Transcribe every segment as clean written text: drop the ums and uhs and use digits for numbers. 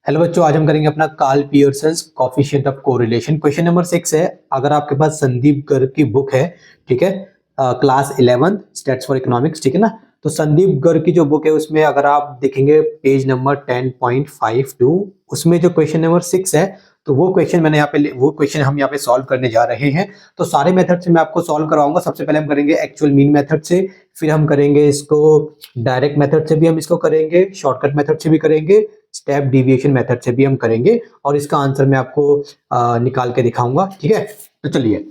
Hello बच्चों, आज हम करेंगे अपना Karl Pearson's coefficient of correlation. Question number 6 है। अगर आपके पास संदीप गर्ग की बुक है, ठीक है, क्लास 11 स्टैट्स फॉर इकोनॉमिक्स, ठीक है ना। तो संदीप गर्ग की जो बुक है उसमें अगर आप देखेंगे पेज नंबर 10.52, उसमें जो क्वेश्चन नंबर 6 है, तो वो क्वेश्चन हम यहाँ पे सॉल्व करने जा रहे हैं। तो सारे मेथड से मैं आपको सॉल्व करवाऊंगा। सबसे पहले हम करेंगे एक्चुअल मीन मेथड से, फिर हम करेंगे इसको डायरेक्ट मेथड से भी, हम इसको करेंगे शॉर्टकट मेथड से भी करेंगे, स्टेप डेविएशन मेथड से भी हम करेंगे, और इसका आंसर मैं आपको निकाल के दिखाऊंगा, ठीक है। तो चलिए,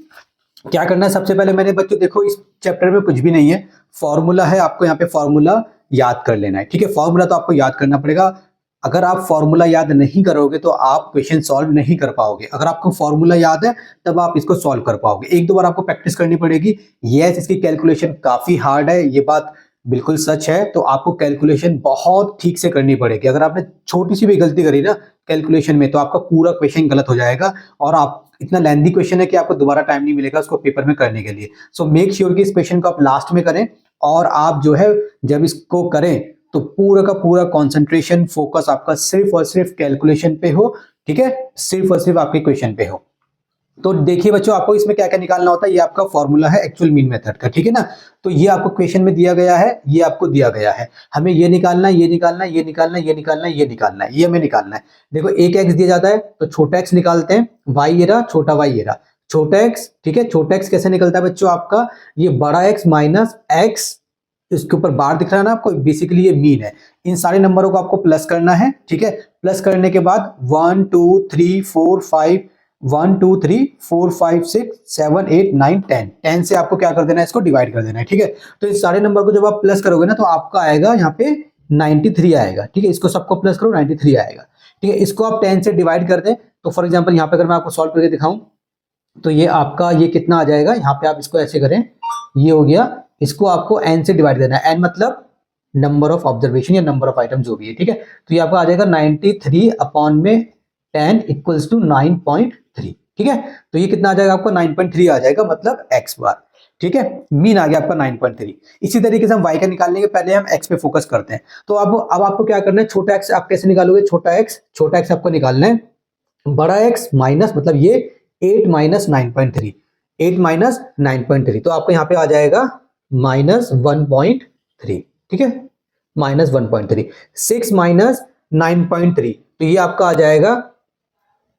क्या करना है। सबसे पहले मैंने बच्चों देखो, इस चैप्टर में कुछ भी नहीं है, फॉर्मूला है। आपको यहाँ पे फॉर्मूला याद कर लेना है, ठीक है। फॉर्मूला तो आपको याद करना पड़ेगा। अगर आप फॉर्मूला याद नहीं करोगे तो आप क्वेश्चन सॉल्व नहीं कर पाओगे। अगर आपको फॉर्मूला याद है तब आप इसको सॉल्व कर पाओगे। एक दो बार आपको प्रैक्टिस करनी पड़ेगी। यस, इसकी कैलकुलेशन काफी हार्ड है, ये बात बिल्कुल सच है। तो आपको कैलकुलेशन बहुत ठीक से करनी पड़ेगी। अगर आपने छोटी सी भी गलती करी ना कैलकुलेशन में, तो आपका पूरा क्वेश्चन गलत हो जाएगा, और आप इतना लेंथी क्वेश्चन है कि आपको दोबारा टाइम नहीं मिलेगा उसको पेपर में करने के लिए। सो मेक श्योर कि इस क्वेश्चन को आप लास्ट में करें, और आप जो है जब इसको करें तो पूरा का पूरा कंसंट्रेशन फोकस आपका सिर्फ और सिर्फ कैलकुलेशन पे हो, ठीक है, सिर्फ और सिर्फ आपके क्वेश्चन पे हो। तो देखिए बच्चों, आपको इसमें क्या क्या निकालना होता है। ये आपका फॉर्मूला है एक्चुअल मीन मेथड का, ठीक है ना। तो ये आपको क्वेश्चन में दिया गया है, ये आपको दिया गया है, हमें ये निकालना है, ये निकालना है, ये निकालना है, ये निकालना है, ये निकालना है, ये हमें निकालना है। देखो, एक एक्स दिया जाता है तो छोटा एक्स निकालते हैं, वाई ये रहा, छोटा वाई ये रहा, छोटा एक्स, ठीक है। छोटा एक्स कैसे निकलता है बच्चों आपका, ये बड़ा एक्स माइनस एक्स, इसके ऊपर बार दिख रहा है ना आपको, बेसिकली ये मीन है। इन सारे नंबरों को आपको प्लस करना है, ठीक है। प्लस करने के बाद 1 2 3 4 5 1 2 3 4 5 6 7 8 9 10 से आपको क्या कर देना है, इसको डिवाइड कर देना है, ठीक है। तो इस सारे नंबर को जब आप प्लस करोगे ना तो आपका आएगा यहाँ पे 93 आएगा, ठीक है। इसको सबको प्लस करो, 93 आएगा, ठीक है। इसको आप 10 से डिवाइड कर दें तो फॉर एग्जाम्पल यहाँ पे अगर मैं आपको सॉल्व करके दिखाऊं तो ये आपका ये कितना आ जाएगा। यहाँ पे आप इसको ऐसे करें, ये हो गया। इसको आपको n से डिवाइड देना है, n मतलब नंबर ऑफ ऑब्जर्वेशन या नंबर ऑफ आइटम जो भी है, ठीक है। तो ये आपका आ जाएगा 93 अपॉन में 10 इक्वल्स टू 9.3, ठीक है। तो ये कितना आ जाएगा आपका 9.3 आ जाएगा, मतलब x बार, ठीक है। मीन आ गया आपका 9.3। इसी तरीके से हम y का निकालने के पहले हम x पे फोकस करते हैं। तो अब आपको क्या करना है, छोटा x आप कैसे निकालोगे, छोटा x आपको निकालना है, बड़ा x माइनस, मतलब ये 8 माइनस 9.3, 8 माइनस 9.3, तो आपको यहाँ पे आ जाएगा -1.3, ठीक है, -1.3। 6 माइनस 9.3, तो ये आपका आ जाएगा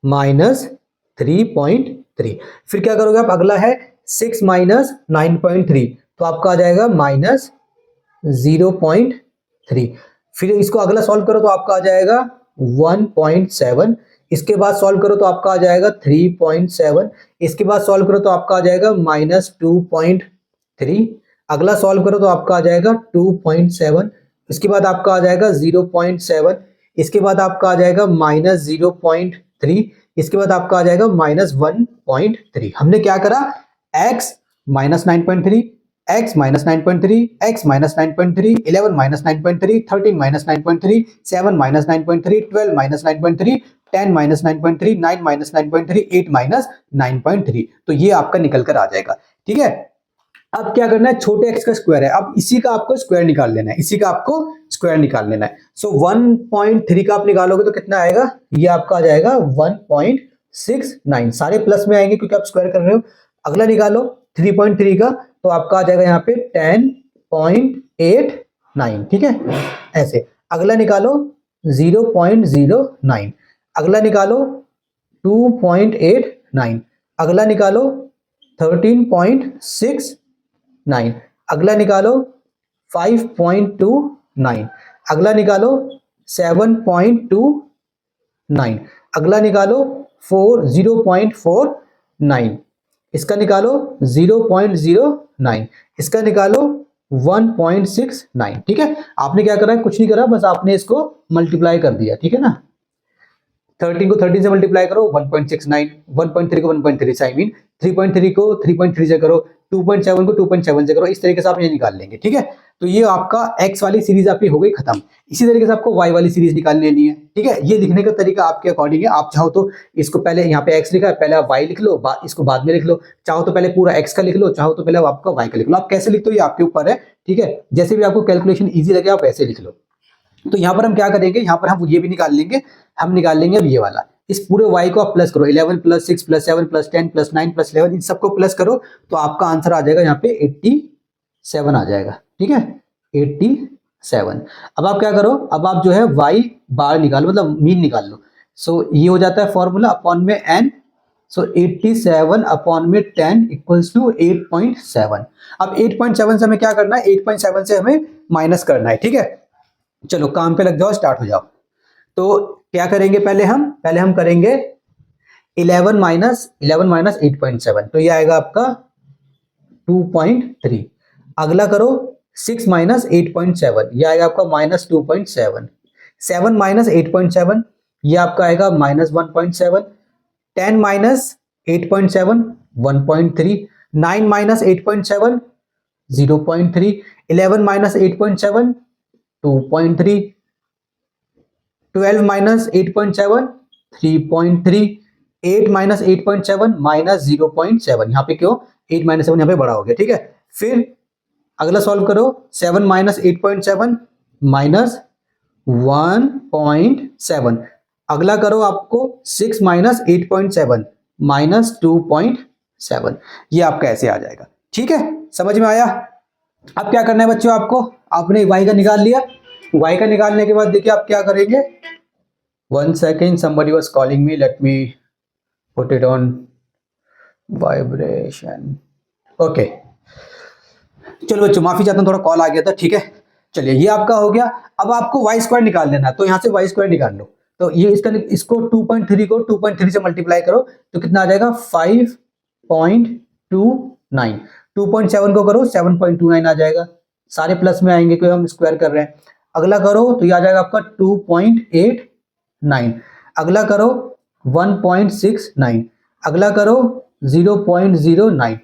-3.3। फिर क्या करोगे आप, अगला है 6 माइनस 9.3, तो आपका आ जाएगा -0.3। फिर इसको अगला सॉल्व करो तो आपका आ जाएगा 1.7। इसके बाद सॉल्व करो तो आपका आ जाएगा 3.7। इसके बाद सॉल्व करो तो आपका आ जाएगा -2.3। अगला सॉल्व करो तो आपका आ जाएगा 2.7। इसके बाद आपका आ जाएगा 0.7। इसके बाद आपका आ जाएगा -0.3। इसके बाद आपका आ जाएगा -1.3। हमने क्या करा, x minus 9.3, x minus 9.3, x minus 9.3, 11 minus 9.3, 13 minus 9.3, 7 minus 9.3, 12 minus 9.3, 10 minus 9.3, 9 minus 9.3, 8 minus 9.3। तो ये आपका निकल कर आ जाएगा, ठीक है। अब क्या करना है, छोटे x का स्क्वायर है, अब इसी का आपको स्क्वायर निकाल लेना है, इसी का आपको स्क्वायर निकाल लेना है। सो 1.3 का आप निकालोगे तो कितना आएगा, ये आपका आ जाएगा 1.69। सारे प्लस में आएंगे क्योंकि आप स्क्वायर कर रहे हो। अगला निकालो 3.3 का, तो आपका आ जाएगा यहाँ पे 10.89, ठीक है, ऐसे। अगला निकालो 0.09, अगला निकालो 2.89, अगला निकालो 13.69, अगला निकालो 5.29, अगला निकालो 7.29, अगला निकालो 0.49, इसका निकालो 0.09, इसका निकालो 1.69, ठीक है। आपने क्या करा है, कुछ नहीं करा, बस आपने इसको मल्टीप्लाई कर दिया, ठीक है ना। 13 को 13 से मल्टीप्लाई करो 1.69, 1.3 को 1.3 से, आई मीन 3.3 को 3.3 से करो, 2.7 को 2.7 से करो। इस तरीके से आप ये निकाल लेंगे, ठीक है। तो ये आपका x वाली सीरीज आपकी हो गई खत्म। इसी तरीके से आपको y वाली सीरीज निकाल लेनी है, ठीक है। ये लिखने का तरीका आपके अकॉर्डिंग है। आप चाहो तो इसको पहले यहाँ पे x लिखा है, पहले आप y लिख लो, इसको बाद में लिख लो। चाहो तो पहले पूरा x का लिख लो, चाहो तो पहले आपका y का लिख लो। आप कैसे लिखते हो ये आपके ऊपर है, ठीक है। जैसे भी आपको कैलकुलेशन ईजी लगे आप ऐसे लिख लो। तो यहाँ पर हम क्या करेंगे, यहाँ पर हम ये भी निकाल लेंगे, हम निकाल लेंगे अब ये वाला। इस पूरे y को आप प्लस करो, 11 plus 6 plus 7 plus 10 plus 9 plus 11, इन सबको प्लस करो तो आपका आंसर आ जाएगा यहाँ पे 87 आ जाएगा। ठीक है, 87। अब आप क्या करो, अब आप जो है y बार निकालो, मतलब मीन निकाल लो। सो ये हो जाता है फॉर्मूला अपॉन में n, सो 87 अपॉन में 10 इक्वल्स टू 8.7। अब 8.7 से हमें क्या करना है, 8.7 से हमें माइनस करना है। ठीक है, चलो काम पे लग जाओ, स्टार्ट हो जाओ। तो क्या करेंगे, पहले हम करेंगे 11 माइनस 8.7, तो ये आएगा आपका 2.3। अगला करो 6 माइनस 8.7, ये आएगा आपका माइनस 2.7। 7 माइनस 8.7, ये आपका आएगा minus 1.7। 10 minus 8.7, 1.3। 9 minus 8.7, 0.3। 11 minus 8.7, 2.3। 12 minus 8.7, 3.3। 8 minus 8.7 minus 0.7, यहाँ पे क्यों 8 माइनस 7 यहाँ पे बड़ा हो गया। ठीक है, फिर अगला सॉल्व करो, 7 माइनस 8.7 माइनस 1.7। अगला करो आपको 6 माइनस 8.7 माइनस 2.7, ये आपका ऐसे आ जाएगा। ठीक है, समझ में आया। अब क्या करना है बच्चों, आपको आपने y का निकाल लिया, y का निकालने के बाद देखिए आप क्या करेंगे। 1 second, somebody was calling me, let me put it on vibration. Okay, चलो बच्चों माफी चाहता हूँ, थोड़ा कॉल आ गया था। ठीक है, चलिए ये आपका हो गया। अब आपको वाई स्क्वायर निकाल लेना है, तो यहाँ से वाई स्क्वायर निकाल लो। तो ये इसको 2.3 को 2.3 से मल्टीप्लाई करो तो कितना आ जाएगा 5.29। 2.7 को करो 7.29 आ जाएगा, सारे प्लस में आएंगे क्योंकि हम स्क्वायर कर रहे हैं। अगला करो तो ये आ जाएगा आपका 2.89। अगला करो 1.69। अगला करो 0.09।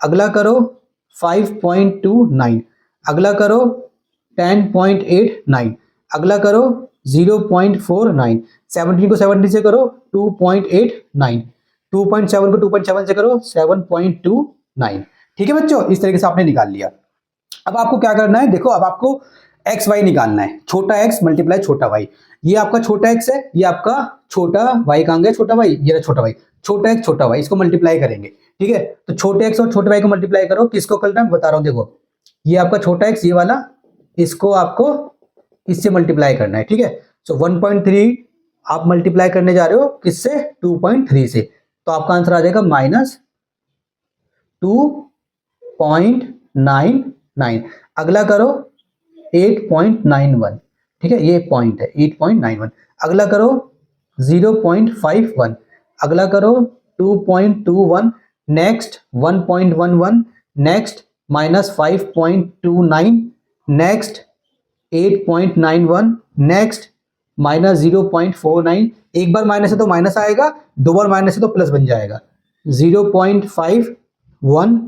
अगला करो 5.29। अगला करो 10.89। अगला करो 0.49। 17 को 70 से करो 2.89। 2.7 को 2.7 से करो 7.29। ठीक है बच्चों, इस तरीके से आपने निकाल लिया। अब आपको क्या करना है, देखो अब आपको एक्स वाई निकालना है। छोटा एक्स मल्टीप्लाई छोटा वाई, ये आपका छोटा एक्स है, ये आपका छोटा वाई कहाँ गया, छोटा वाई, ये रहा छोटा वाई। छोटा एक्स छोटा वाई, इसको मल्टीप्लाई करेंगे। ठीक है, तो छोटे एक्स और छोटे वाई को मल्टीप्लाई करो, किसको करना है बता रहा हूं। देखो ये आपका छोटा एक्स, ये वाला, इसको आपको इससे मल्टीप्लाई करना है। ठीक है, सो 1.3 आप मल्टीप्लाई करने जा रहे हो किससे, 2.3 से, तो आपका आंसर आ जाएगा माइनस 2.99। अगला करो 8.91। ठीक है, ये पॉइंट है 8.91। अगला करो 0.51। अगला करो 2.21। Next 1.11। Next minus 5.29। Next 8.91। Next minus 0.49। एक बार माइनस है तो माइनस आएगा, दो बार माइनस है तो प्लस बन जाएगा 0.51।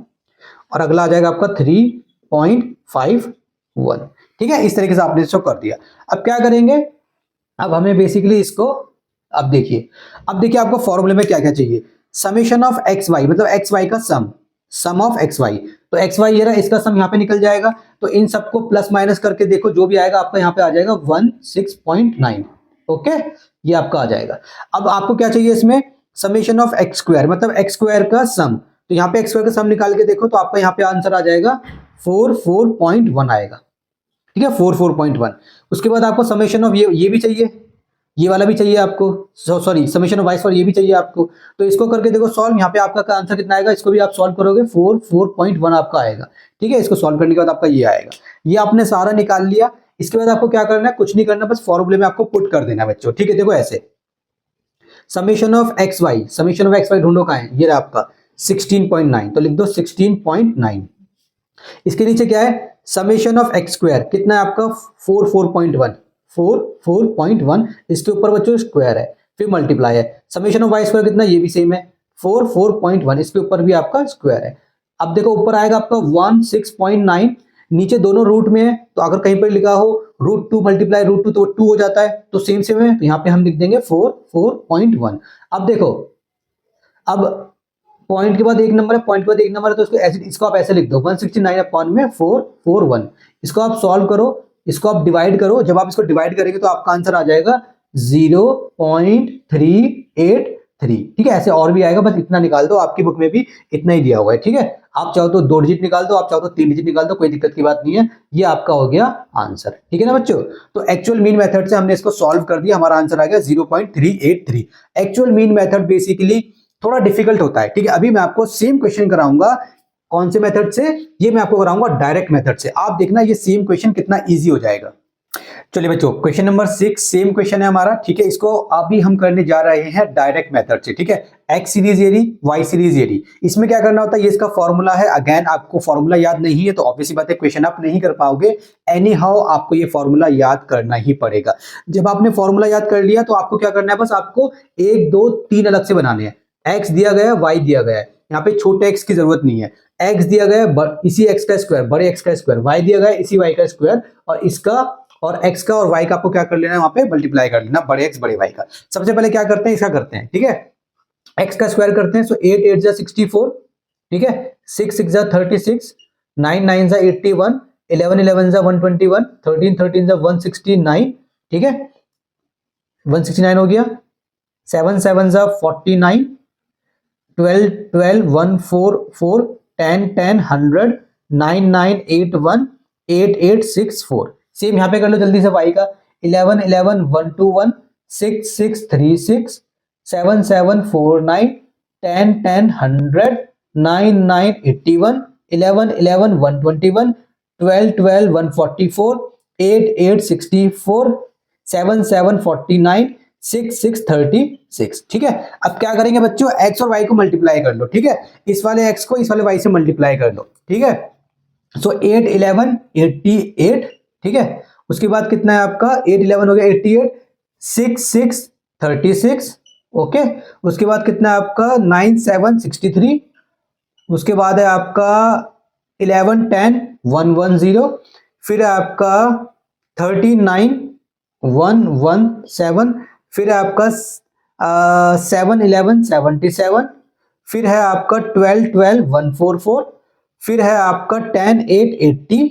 और अगला आ जाएगा आपका 3.51। ठीक है, इस तरीके से आपने इसको कर दिया। अब क्या करेंगे, अब हमें बेसिकली इसको, अब देखिए आपको फॉर्मूले में क्या क्या चाहिए। समेशन ऑफ एक्स वाई, मतलब एक्स वाई का सम ऑफ एक्स वाई। तो एक्स वाई ये रहा, इसका सम यहाँ पे निकल जाएगा, तो इन सबको प्लस माइनस करके देखो, जो भी आएगा आपका यहाँ पे आ जाएगा 16.9। ओके, ये आपका आ जाएगा। अब आपको क्या चाहिए इसमें, समेशन ऑफ एक्स स्क्वायर, मतलब एक्स स्क्वायर का सम। तो यहाँ पे एक्स स्क्वायर का सम निकाल के देखो तो आपका यहाँ पे आंसर आ जाएगा 44.1 आएगा। ठीक है, 44.1। उसके बाद आपको समेशन ऑफ ये भी चाहिए, ये वाला भी चाहिए आपको, sorry summation of Y square ये भी चाहिए आपको। तो इसको करके देखो सॉल्व, यहाँ पे आपका आंसर कितना आएगा, इसको भी आप सॉल्व करोगे 44.1 आपका आएगा। ठीक है, इसको सॉल्व करने के बाद आपका ये आएगा। ये आपने सारा निकाल लिया। इसके बाद आपको क्या करना है, कुछ नहीं करना, बस फॉर्मूले में आपको पुट कर देना है बच्चों। ठीक है, देखो ऐसे समेशन ऑफ एक्स वाई ढूंढो कहाँ है, ये रहा आपका 16.9, तो लिख दो 16.9। इसके नीचे क्या है, समेशन ऑफ एक्स स्क्वायर कितना है आपका 44.1। इसके ऊपर बच्चों स्क्वायर है, फिर मल्टीप्लाई है। समेशन ऑफ वाई स्क्वायर कितना, ये भी सेम है 44.1, इसके ऊपर भी आपका स्क्वायर है। अब देखो ऊपर आएगा आपका 16.9, नीचे दोनों रूट में है, तो अगर कहीं पर लिखा हो √2 मल्टीप्लाई √2 तो 2 हो जाता है, तो सेम है, तो यहाँ पे हम लिख देंगे 44.1। अब देखो, अब पॉइंट के बाद एक नंबर है, पॉइंट के बाद एक नंबर है, तो इसको आप ऐसे लिख दो 169 अपॉन में 441। इसको आप सॉल्व करो इसको आप डिवाइड करो, जब आप इसको डिवाइड करेंगे तो आपका आंसर आ जाएगा 0.383। ठीक है, ऐसे और भी आएगा, बस इतना निकाल दो, आपकी बुक में भी इतना ही दिया हुआ है। ठीक है, आप चाहो तो 2 डिजिट निकाल दो, आप चाहो तो 3 डिजिट निकाल दो, कोई दिक्कत की बात नहीं है। ये आपका हो गया आंसर। ठीक है ना बच्चों, तो एक्चुअल मीन मेथड से हमने इसको सॉल्व कर दिया, हमारा आंसर आ गया 0.383। एक्चुअल मीन मेथड बेसिकली थोड़ा डिफिकल्ट होता है। ठीक है, अभी मैं आपको सेम क्वेश्चन कराऊंगा, कौन से मेथड से, ये मैं आपको कराऊंगा डायरेक्ट मेथड से। आप देखना ये सेम क्वेश्चन कितना इजी हो जाएगा। चलिए बच्चों, क्वेश्चन नंबर 6 सेम क्वेश्चन है हमारा। ठीक है, इसको अभी हम करने जा रहे हैं डायरेक्ट मेथड से। ठीक है, एक्स सीरीज एरी, वाई सीरीज एरी, इसमें क्या करना होता है, ये इसका फॉर्मूला है। अगेन आपको फॉर्मूला याद नहीं है तो ऑब्वियसली बात है क्वेश्चन आप नहीं कर पाओगे। एनी हाउ आपको ये फॉर्मूला याद करना ही पड़ेगा। जब आपने फॉर्मूला याद कर लिया तो आपको क्या करना है, बस आपको 1 2 3 अलग से बनाने हैं। एक्स दिया गया है, वाई दिया गया है, यहाँ पे छोटे एक्स की जरूरत नहीं है। एक्स दिया गया है इसी एक्स का स्क्वायर, बड़े एक्स का स्क्वायर, वाई दिया गया है इसी वाई का स्क्वायर, और इसका और x का और y का आपको क्या कर लेना है, वहां पे मल्टीप्लाई कर लेना, बड़े x बड़े y का। सबसे पहले क्या करते हैं, इसका करते हैं। ठीक है, x का स्क्वायर करते हैं, सो 8 8 जा 64, ठीक है, 6 6 जा 36, 9 9 जा 81, 11 11 जा 121, 13 13 जा 169, ठीक है, 169 हो गया, 7 7 जा 49, 12 12 1 4 4, 10 10 100, 9 9 8 1, 8 8 6 4। सेम यहाँ पे कर लो जल्दी से y का, 11 11 1 2 1, 6 6 3 6, 7 7 4 9, 10 10 100, 9 9 81, 11 11 121, 12 12 144, 8 8 64, 7 7 49, 6 6 36। ठीक है, अब क्या करेंगे बच्चों, x और y को मल्टीप्लाई कर लो। ठीक है, इस वाले x को इस वाले y से मल्टीप्लाई कर लो। ठीक है, सो 8 11 88, ठीक है, उसके बाद कितना है आपका, 8 11 हो गया 88, 6 6 36, ओके, उसके बाद कितना है आपका 9 7 63, उसके बाद है आपका 11 10 110, फिर है आपका 39 117, फिर है आपका 7 11 77, फिर है आपका 12 12 144, फिर है आपका 10 8 80,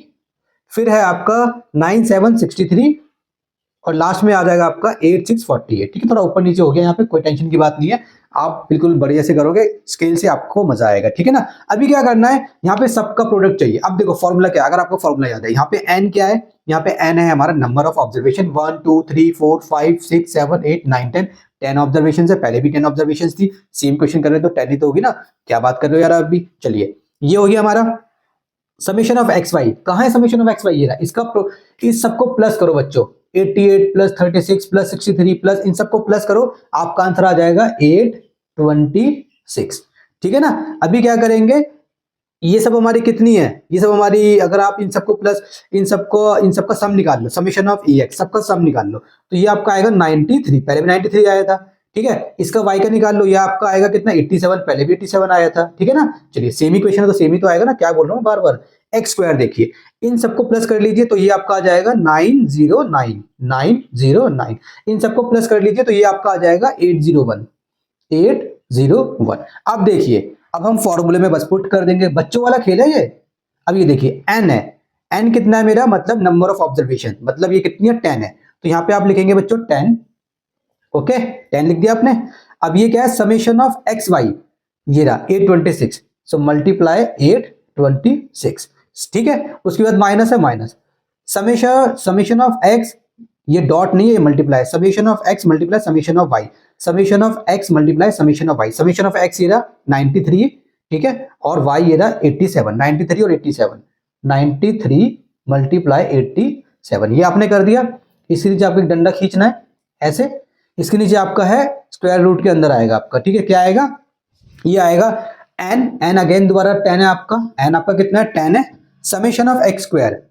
फिर है आपका 9 7 63, और लास्ट में आ जाएगा आपका 8 6 48। ठीक है, थोड़ा ऊपर नीचे हो गया यहाँ पे, कोई टेंशन की बात नहीं है, आप बिल्कुल बढ़िया से करोगे, स्केल से आपको मजा आएगा। ठीक है ना, अभी क्या करना है, यहाँ पे सबका प्रोडक्ट चाहिए। अब देखो फॉर्मूला क्या है, अगर आपको फॉर्मूला याद है, यहाँ पे n क्या है, यहाँ पे n है हमारा नंबर ऑफ ऑब्जर्वेशन, 1 2 3 4 5 6 7 8 9 10, 10 ऑब्जर्वेशन है, पहले भी 10 ऑब्जर्वेशन थी, सेम क्वेश्चन कर रहे तो 10 ही तो होगी ना, क्या बात कर रहे हो यार अभी। चलिए, ये हो गया हमारा समीशन ऑफ एक्स वाई। कहाँ है समीशन ऑफ एक्स वाई, ये रहा, इस सबको प्लस करो बच्चों, 88 प्लस 36 प्लस 63 प्लस, इन सबको प्लस करो, आपका आंसर आ जाएगा 826। ठीक है ना, अभी क्या करेंगे, ये सब हमारी कितनी है, ये सब हमारी, अगर आप इन सबको प्लस इन सबका सम निकाल लो, समीशन ऑफ ई एक्स, सबका सम निकाल लो, तो ये आपका आएगा 93, पहले भी 93 आया था। ठीक है, इसका y का निकाल लो, ये आपका आएगा कितना 87, पहले भी 87 आया था। ठीक है ना, चलिए सेम ही क्वेश्चन है तो सेम ही तो आएगा ना, क्या बोल रहा हूँ बार बार। एक्स स्क्वायर देखिए, इन सबको प्लस कर लीजिए तो ये आपका आ जाएगा 909, इन सबको प्लस कर लीजिए तो ये आपका आ जाएगा 801। अब देखिए, अब हम फॉर्मूले में बस पुट कर देंगे, बच्चों वाला खेल है ये। अब ये देखिए n है, n कितना है मेरा, मतलब नंबर ऑफ ऑब्जर्वेशन, मतलब ये कितनी है 10 है, तो यहाँ पे आप लिखेंगे बच्चों 10, ओके 10 लिख दिया आपने। अब ये क्या है, समेशन ऑफ एक्स वाई, ये रहा 826, सो मल्टीप्लाई 826। ठीक है, उसके बाद माइनस है, माइनस समेशन ऑफ एक्स, ये डॉट नहीं है, multiply summation of X multiply summation of Y, summation of X multiply summation of Y, summation of X ये रहा 93, ठीक है, और वाई ये रहा 87, 93 और 87, 93 मल्टीप्लाई 87, ये आपने कर दिया। इसके नीचे आपको एक डंडा खींचना है ऐसे, इसके नीचे आपका है स्क्वायर रूट के अंदर आएगा आपका। ठीक है, क्या आएगा, ये आएगा n अगेन दोबारा 10 है आपका, n आपका कितना है 10 है, समेशन ऑफ एक्स स्क्वायर,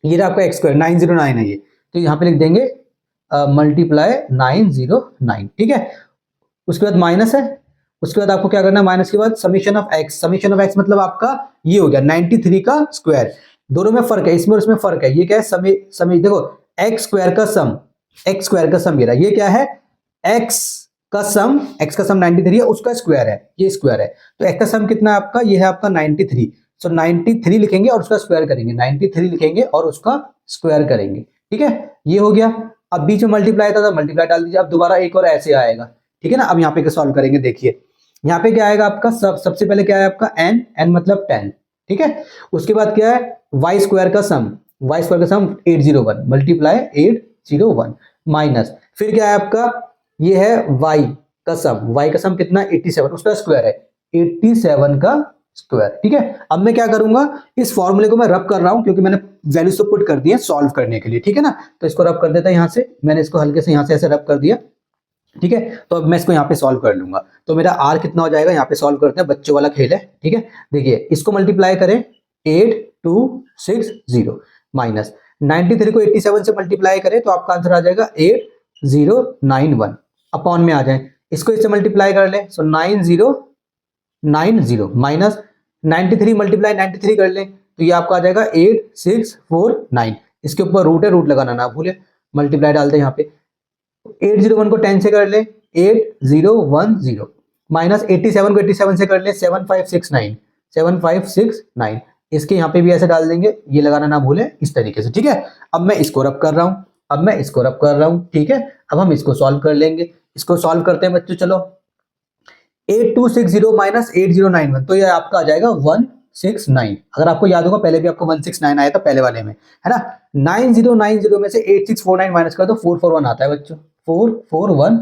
ये रहा आपका एक्स स्क्वायर 909 है ये, तो यहाँ पे लिख देंगे मल्टीप्लाई 909। ठीक है, उसके बाद माइनस है, उसके बाद आपको क्या करना है, माइनस के बाद summation of x, summation of x मतलब आपका ये हो गया 93 का स्क्वायर, दोनों में फर्क है, इसमें और इसमें फर्क है, ये क्या है समय देखो एक्स स्क्वायर का सम, एक्स स्क्वायर का सम, ये क्या है, एक्स का सम 93 है, उसका स्क्वायर है, ये स्क्वायर है, तो एक्स का सम कितना है आपका, ये है आपका 93, सो 93 लिखेंगे और उसका स्क्वायर करेंगे, 93 लिखेंगे और उसका स्क्वायर करेंगे, ठीक है, ये हो गया। अब बीच में मल्टीप्लाई था तो मल्टीप्लाई डाल दीजिए, अब दोबारा एक और ऐसे आएगा, ठीक है ना। अब यहाँ पे सॉल्व करेंगे, देखिए यहाँ पे क्या आएगा आपका, सबसे पहले क्या है आपका n मतलब 10, ठीक है। उसके बाद क्या है y स्क्वायर का सम, 801 मल्टीप्लाई 801 माइनस, फिर क्या है आपका, ये है y का सम कितना 87, उसका स्क्वायर है 87 का स्क्वायर, ठीक है। अब मैं क्या करूंगा, इस फॉर्मूले को मैं रब कर रहा हूं क्योंकि मैंने वैल्यूज तो पुट कर दी है सॉल्व करने के लिए, ठीक है ना। तो इसको रब कर देता है, यहां से मैंने इसको हल्के से यहां से ऐसे रब कर दिया, ठीक है। तो अब मैं इसको यहाँ पे सॉल्व कर लूंगा, तो मेरा r कितना हो जाएगा, यहाँ पे सॉल्व करते हैं, बच्चों वाला खेल है, ठीक है। देखिए इसको मल्टीप्लाई करें 8260 माइनस 93 को 87 से मल्टीप्लाई करें तो आपका आंसर आ जाएगा 8091 अपॉन में आ जाए, इसको इससे मल्टीप्लाई कर ले, सो 9090 माइनस 93 मल्टीप्लाई 93 कर ले तो ये आपका आ जाएगा 8649, इसके ऊपर रूट है, रूट लगाना ना भूले, मल्टीप्लाई डालते हैं यहाँ पे, 801 को 10 से कर ले 8010 माइनस 87 को 87 से कर ले 7569, इसके यहाँ पे भी ऐसे डाल देंगे, ये लगाना ना भूले इस तरीके से, ठीक है। अब मैं इसको रब कर रहा हूं, ठीक है। अब हम इसको सॉल्व कर लेंगे, इसको सॉल्व करते हैं बच्चों, चलो 8260 माइनस 8091 तो ये आपका आ जाएगा 169, अगर आपको याद होगा पहले भी आपको 169 आया था पहले वाले में, है ना। 9090 में से 8649 माइनस कर दो 441 आता है बच्चों, 441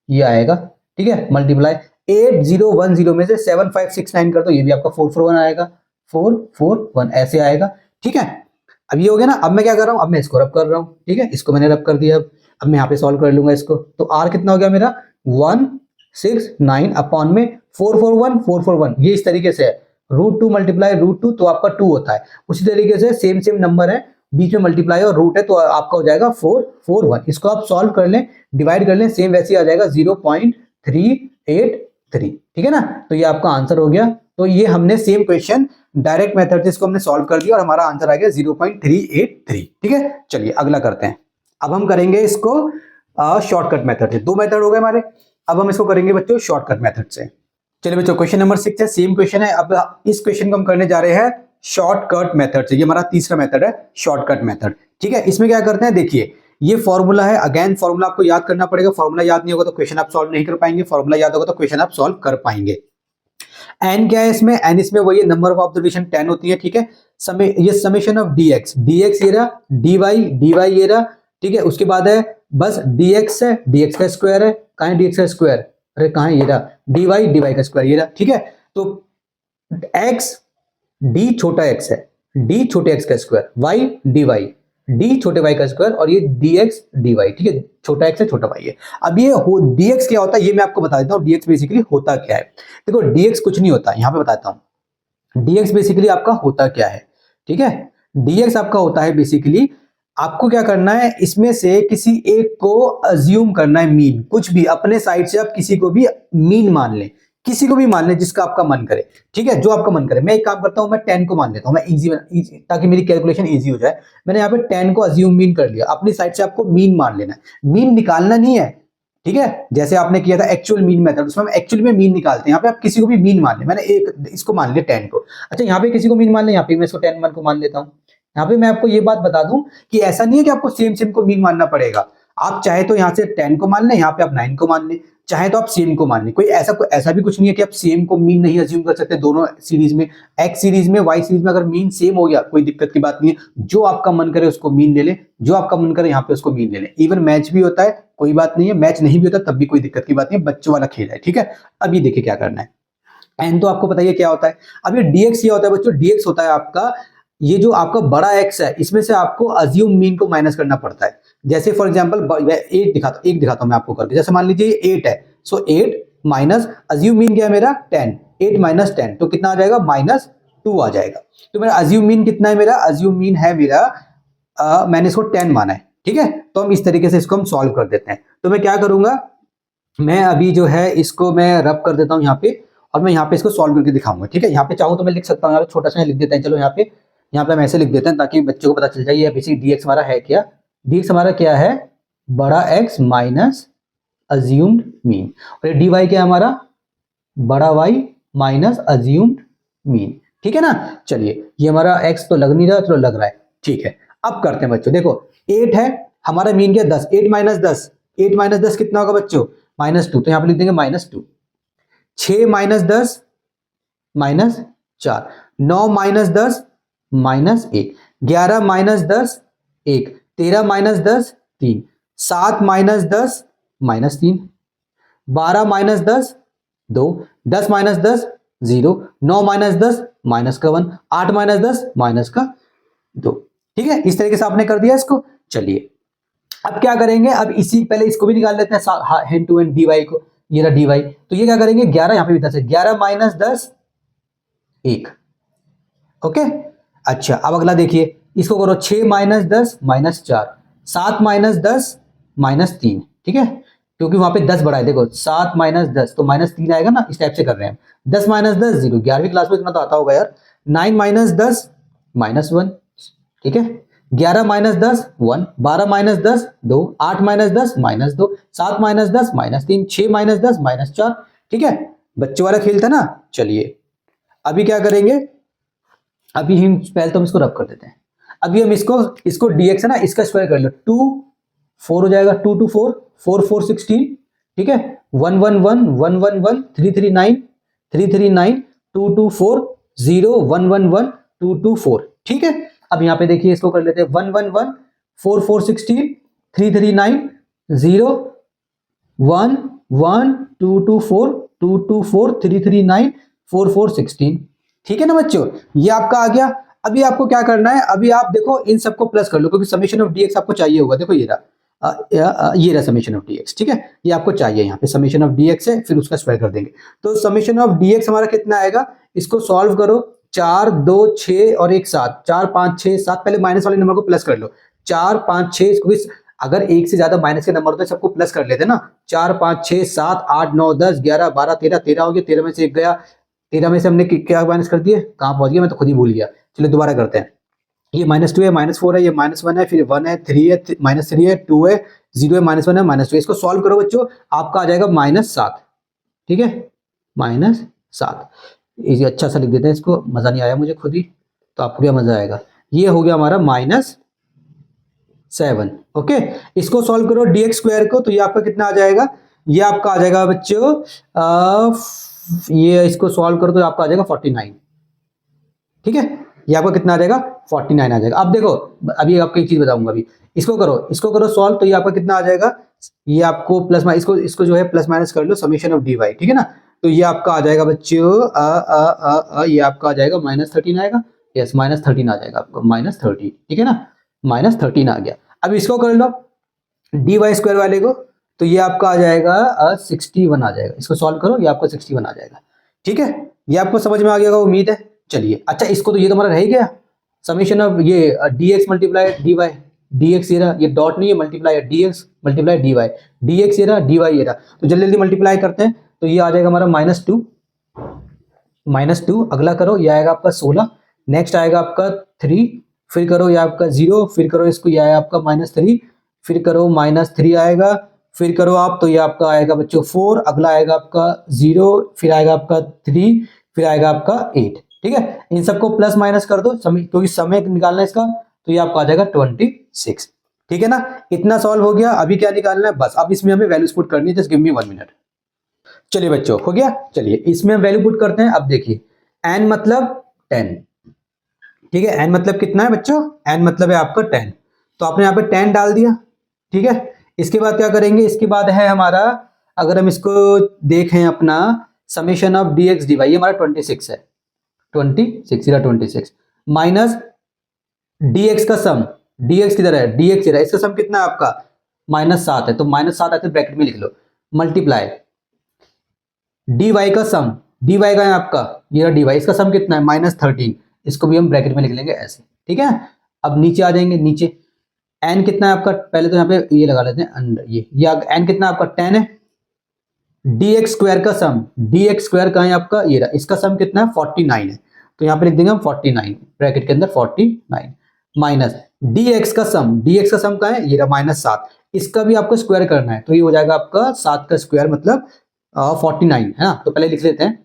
ये आएगा, ठीक है। मल्टीप्लाई 8010 में से 7569 कर दो, ये भी आपका 441 आएगा, 441 ऐसे आएगा, ठीक है। अब ये हो गया ना। अब मैं क्या कर रहा हूं, अब मैं इसको रब कर रहा हूं, ठीक है, इसको मैंने रब कर दिया। अब मैं यहाँ पे सॉल्व कर लूंगा इसको, तो r कितना हो गया मेरा 169 अपॉन में 441 ये इस तरीके से है, √2 मल्टीप्लाई √2 तो आपका 2 होता है, उसी तरीके से सेम नंबर है, बीच में मल्टीप्लाई और रूट है तो आपका हो जाएगा 441, इसको आप सॉल्व कर लें, डिवाइड कर लें, सेम वैसे आ जाएगा 0.383, ठीक है ना। तो ये आपका आंसर हो गया। तो ये हमने सेम क्वेश्चन डायरेक्ट मेथड से इसको हमने सॉल्व कर दिया और हमारा आंसर आ गया 0.383, ठीक है। चलिए अगला करते हैं, अब हम करेंगे इसको शॉर्टकट मेथड से, 2 मेथड हो गए हमारे, अब हम इसको करेंगे बच्चों शॉर्टकट मेथड से। चलिए बच्चों क्वेश्चन नंबर 6 है, सेम क्वेश्चन है, अब इस क्वेश्चन को हम करने जा रहे हैं शॉर्टकट मेथड से, ये हमारा तीसरा मेथड है शॉर्टकट मेथड, ठीक है। इसमें क्या करते हैं, देखिए ये फॉर्मूला है, अगेन फॉर्मूला आपको याद करना पड़ेगा, फॉर्मूला याद नहीं होगा तो क्वेश्चन आप सॉल्व नहीं कर पाएंगे, फॉर्मूला याद होगा तो क्वेश्चन आप सॉल्व कर पाएंगे। एन क्या है इसमें, एन इसमें वही नंबर ऑफ ऑब्जर्वेशन 10 होती है, ठीक है। ये समेशन ऑफ dx ये रहा, dy ये रहा, ठीक है। उसके बाद है बस dx है, dx का स्क्वायर है, कहां है dx का स्क्वायर, अरे कहां है, ये रहा dy का स्क्वायर ये रहा, ठीक है। तो x d छोटा x है, d छोटे x का स्क्वायर, y dy d छोटे y का स्क्वायर और ये dx dy, ठीक है, छोटा x है छोटा y है। अब ये dx क्या होता है ये मैं आपको बता देता हूं, dx बेसिकली होता क्या है। देखो dx कुछ नहीं होता, यहां पे बताता हूं, dx बेसिकली आपका होता क्या है, ठीक है। dx आपका होता है बेसिकली, आपको क्या करना है, इसमें से किसी एक को अज्यूम करना है मीन, कुछ भी अपने साइड से आप किसी को भी मीन मान लें, किसी को भी मान लें जिसका आपका मन करे, ठीक है, जो आपका मन करे। मैं एक काम करता हूं, मैं 10 को मान लेता हूं, मैं इजी ताकि मेरी कैलकुलेशन इजी हो जाए। मैंने यहाँ पे 10 को अज्यूम मीन कर लिया, अपनी साइड से आपको मीन मान लेना है, मीन निकालना नहीं है, ठीक है। जैसे आपने किया था एक्चुअल मीन मेथड, उसमें हम एक्चुअल में मीन निकालते हैं, यहाँ पे आप किसी को भी मीन मान ले, मैंने एक इसको मान लिया 10 को, अच्छा यहाँ पे किसी को मीन मान ले, यहाँ पे मैं इसको 10 को मान लेता हूँ। यहाँ पे मैं आपको ये बात बता दूं कि ऐसा नहीं है कि आपको सेम को मीन मानना पड़ेगा, आप चाहे तो यहाँ से 10 को मान लें, यहाँ पे आप 9 को मान लें, चाहे तो आप सेम को मान लें, कोई ऐसा भी कुछ नहीं है कि आप सेम को मीन नहीं अज्यूम कर सकते। दोनों सीरीज में, एक्स सीरीज में वाई सीरीज में अगर मीन सेम हो गया कोई दिक्कत की बात नहीं है, जो आपका मन करे उसको मीन ले ले, जो आपका मन करे यहाँ पे उसको मीन ले ले। इवन मैच भी होता है, कोई बात नहीं है, मैच नहीं भी होता तब भी कोई दिक्कत की बात नहीं है, बच्चों वाला खेल है, ठीक है। अब ये देखिए क्या करना है, एन तो आपको बताइए क्या होता है। अब ये dx क्या होता है बच्चों, dx होता है आपका ये जो आपका बड़ा x है, इसमें से आपको अज्यूम मीन को माइनस करना पड़ता है। जैसे फॉर एग्जांपल एक दिखाता हूं मैं आपको करके, जैसे मान लीजिए 8 है, सो 8 माइनस अज्यूम मीन क्या है मेरा 10, 8 माइनस 10 तो कितना आ जाएगा -2 आ जाएगा। तो मेरा अज्यूम मीन कितना है, मेरा अज्यूम मीन है मेरा मैंने इसको 10 माना है, ठीक है। तो हम इस तरीके से इसको हम सॉल्व कर देते हैं। तो मैं क्या करूंगा, मैं अभी जो है इसको मैं रब कर देता हूं यहाँ पे, और मैं यहाँ पे इसको सॉल्व करके दिखाऊंगा, ठीक है। यहाँ पे चाहूँ तो मैं लिख सकता हूँ, यहाँ पे छोटा सा लिख देते हैं, चलो यहाँ पे हम ऐसे लिख देते हैं ताकि बच्चों को पता चल जाए ये बेसिक dx हमारा है क्या, dx हमारा क्या है, बड़ा x माइनस अज्यूम्ड मीन, और ये dy क्या है हमारा, बड़ा y माइनस अज्यूम्ड मीन, ठीक है ना। चलिए ये हमारा x तो लग नहीं रहा, तो लग रहा है, ठीक है। अब करते हैं बच्चों, देखो 8 है, हमारा मीन क्या 10, 8 माइनस 10, 8 माइनस 10 कितना होगा बच्चों, -2, तो यहाँ पे लिख देंगे -2। 6 minus 10 -4, 9 minus 10 -1, 11 minus 10 1, 13 minus 10 3, 7 minus 10 -3, 12 minus 10 2, 10 minus 10 0, 9 minus 10 -1, 8 minus 10 -2। ठीक है, इस तरीके से आपने कर दिया इसको। चलिए अब क्या करेंगे, अब इसी पहले इसको भी निकाल लेते हैं हैंड टू हैंड dy को, ये रहा dy, तो ये क्या करेंगे 11, यहां पे भी 10 है, 11 माइनस 10 1। ओके, अच्छा अब अगला देखिए, इसको करो 6 माइनस 10 -4, 7 माइनस 10 -3। ठीक है, क्योंकि वहां पे 10 बढ़ा है, देखो 7 माइनस 10 तो -3 आएगा ना, इस टाइप से कर रहे हैं। 10 माइनस 10 0, 11वीं क्लास में इतना तो आता होगा यार। 9 माइनस 10 -1। ठीक है, 11 minus 10 1, 12 minus 10 2, 8 minus 10 -2, 7 minus 10 -3, 6 minus 10 -4। ठीक है, बच्चों वाला खेल था ना। चलिए अभी क्या करेंगे, अभी हम पहले तो हम इसको रब कर देते हैं। अभी हम इसको dx है ना, इसका स्क्वायर कर लो, 2 4 हो जाएगा, 2 2 4 4 4 16। ठीक है, 1 1 1 1 1 1 3 3 9 3 3 9 2 2 4 0 1 1 1 2 2 4। ठीक है, अब यहाँ पे देखिए इसको कर लेते हैं, 1 1 1 4 4 16 3 3 9 0 1 1 2 2 4 2 2 4 3 3 9 4 4 16। ठीक है ना बच्चों, ये आपका आ गया। अभी आपको क्या करना है, अभी आप देखो इन सबको प्लस कर लो, क्योंकि समेशन ऑफ dx आपको चाहिए होगा। देखो ये रहा, ये रहा समेशन ऑफ dx। ठीक है, ये आपको चाहिए, यहाँ पे समेशन ऑफ dx है, फिर उसका स्क्वायर कर देंगे। तो समेशन ऑफ dx हमारा कितना आएगा, इसको सॉल्व करो, 4 2 6 और 1 7, 4 5 6 7, पहले माइनस वाले नंबर को प्लस कर लो, 4 5 6, क्योंकि अगर एक से ज्यादा माइनस के नंबर होते सबको प्लस कर लेते ना। 4 5 6 7 8 9 10 11 12 13, 13 हो गया, 13 में से एक गया, 13 में से हमने क्या माइनस कर दिए, कहां पहुंच गया मैं तो खुद ही भूल गया। चलिए दोबारा करते हैं, ये -2 है, -4 है, ये -1 है, फिर 1 है, 3 है, -3 है, 2 है, 0 है, -1 है, -2। इसको सॉल्व करो बच्चों, आपका आ जाएगा -7। ठीक है, -7। ये अच्छा सा लिख देते हैं इसको, मजा नहीं आया मुझे खुद ही, तो आपको क्या मजा आएगा। ये हो गया हमारा -7। ओके, इसको सॉल्व करो dx स्क्वायर को, तो ये आपका कितना आ जाएगा, ये आपका आ जाएगा बच्चों, ये इसको सॉल्व करो तो आपका आ जाएगा 49। ठीक है, ये आपका कितना आ जाएगा 49 आ जाएगा। अब देखो, अभी आपको एक चीज बताऊंगा, अभी इसको करो सॉल्व, तो ये आपका कितना आ जाएगा, ये आपको प्लस इसको जो है प्लस माइनस कर लो, समेशन ऑफ dy। ठीक है ना, तो ये आपका आ जाएगा बच्चों, ये आपका आ जाएगा -13 आएगा। यस, -13 आ जाएगा आपको, -13। ठीक है ना, -13 आ गया। अब इसको कर लो dy स्क्वायर वाले को, तो ये आपका आ जाएगा 61 आ जाएगा। इसको सॉल्व करो, ये आपका 61 आ जाएगा। ठीक है, ये आपको समझ में आ गया होगा, उम्मीद है। चलिए अच्छा, इसको तो ये तो हमारा रह ही गया, समेशन ऑफ ये dx मल्टीप्लाई dy, dx ये रहा, ये डॉट नहीं है, multiply dx multiply dy, dx ये रहा, dy ये रहा, तो जल्दी जल्दी मल्टीप्लाई करते हैं, तो ये आ जाएगा हमारा -2। अगला करो, ये आएगा आपका 16, नेक्स्ट आएगा आपका 3, फिर करो ये आपका 0, फिर करो इसको, ये आया आपका -3, फिर करो -3 आएगा, फिर करो आप, तो ये आपका आएगा बच्चों 4, अगला आएगा आपका 0, फिर आएगा आपका 3, फिर आएगा आपका 8। ठीक है, इन सबको प्लस माइनस कर दो, क्योंकि समय निकालना है इसका, तो ये आपका आ जाएगा 26। ठीक है ना, इतना सॉल्व हो गया। अभी क्या निकालना है, बस अब इसमें हमें वैल्यूज पुट करनी है, जस्ट गिव मी 1 मिनट। चलिए बच्चों, हो गया। चलिए इसमें हम वैल्यू पुट करते हैं। अब देखिए n मतलब 10। ठीक है, n मतलब कितना है बच्चों, n मतलब है आपका 10, तो आपने यहाँ पे 10 डाल दिया। ठीक है, इसके बाद क्या करेंगे, इसके बाद है हमारा, अगर हम इसको देखें अपना समेशन ऑफ dx dy, ये हमारा 26 है, 26 माइनस dx का सम, dx किधर है, dx इधर है, इसका सम कितना है आपका -7 है, तो -7 आते ब्रैकेट में लिख लो, मल्टीप्लाई dy का सम, dy का है आपका ये dy, इसका सम कितना है -13, इसको भी हम ब्रैकेट में लिख लेंगे ऐसे। ठीक है, अब नीचे आ जाएंगे, नीचे n कितना है आपका, पहले तो यहाँ पे ये लगा लेते हैं अंडर, ये n कितना है आपका 10 है, dx स्क्वायर का सम, dx स्क्वायर का है आपका ये रहा, इसका सम कितना है 49 है, तो यहाँ पे लिख देंगे हम 49 ब्रैकेट के अंदर 49, माइनस dx का सम, dx का सम का है ये रहा -7, इसका भी आपको स्क्वायर करना है, तो ये हो जाएगा आपका 7 का स्क्वायर मतलब 49 है ना। तो पहले लिख लेते हैं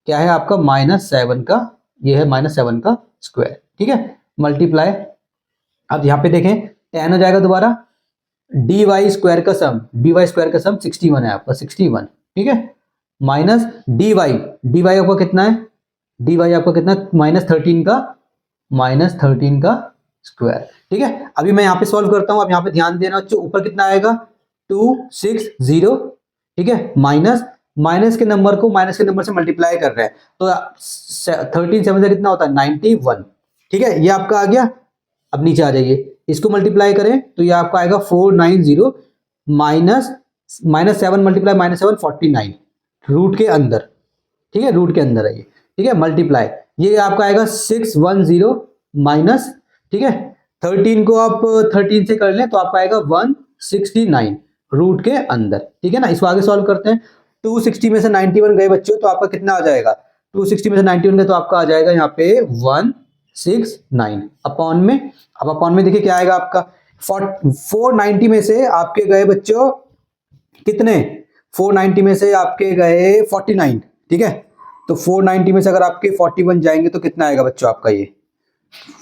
क्या है आपका -7 का ये है -7 का स्क्वायर, ठीक है, मल्टीप्लाई। अब यहाँ पे देखें tan हो जाएगा दोबारा, dy स्क्वायर का सम, 61 है आपका 61, ठीक है, माइनस dy आपका कितना है, dy आपका कितना, -13 का स्क्वायर, ठीक है। अभी मैं यहाँ पे सॉल्व करता हूँ, अब यहाँ पे ध्यान देना, ऊपर कितना आएगा 260, ठीक है, माइनस के नंबर से मल्टीप्लाई कर रहे हैं, तो 13 7 से कितना होता है 91, ठीक है, ये आपका आ गया। अब नीचे आ जाइए, इसको मल्टीप्लाई करें तो ये आपका आएगा 490 -7 मल्टीप्लाई -7 49 रूट के अंदर, ठीक है, रूट के अंदर है ये, ठीक है, मल्टीप्लाई, ये आपका आएगा 610 माइनस, ठीक है, 13 को आप 13 से कर लें तो आपका आएगा 169 रूट के अंदर, ठीक है ना। इसको आगे सॉल्व करते हैं, 260 में से 91 गए बच्चों तो आपका कितना आ जाएगा, 260 में से 91 गए तो आपका आ जाएगा यहाँ पे 169 अपॉन में। अब अपॉन में देखिए क्या आएगा आपका, 490 में से आपके गए बच्चों कितने, 490 में से आपके गए 49, ठीक है, तो 490 में से अगर आपके 41 जाएंगे तो कितना आएगा बच्चों आपका, ये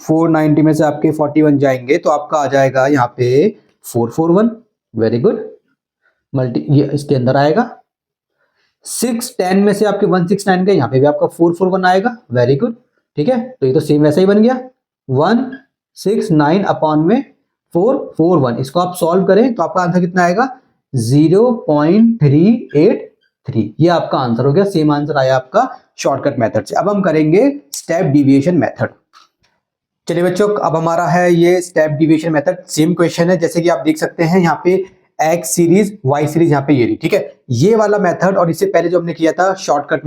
490 में से आपके 41 जाएंगे तो आपका आ जाएगा यहाँ पे 441, वेरी गुड, ये इसके अंदर आएगा। 610 में से आपके 169 गए, यहाँ पे भी आपका 441 आएगा, वेरी गुड, ठीक है, तो ये तो सेम वैसा ही बन गया, 169 अपॉन में 441, इसको आप सॉल्व करें तो आपका आंसर कितना आएगा 0.383, ये आपका आंसर हो गया, सेम आंसर आया आपका शॉर्टकट मेथड से। अब हम करेंगे स्टेप डिविएशन मेथड। चलिए बच्चों, अब हमारा है ये step deviation method, same question है, जैसे कि आप देख सकते हैं यहाँ पे एक्स सीरीज वाई सीरीज यहाँ पे ये रही, ठीक है, ये वाला मेथड और इससे पहले जो हमने किया था शॉर्टकट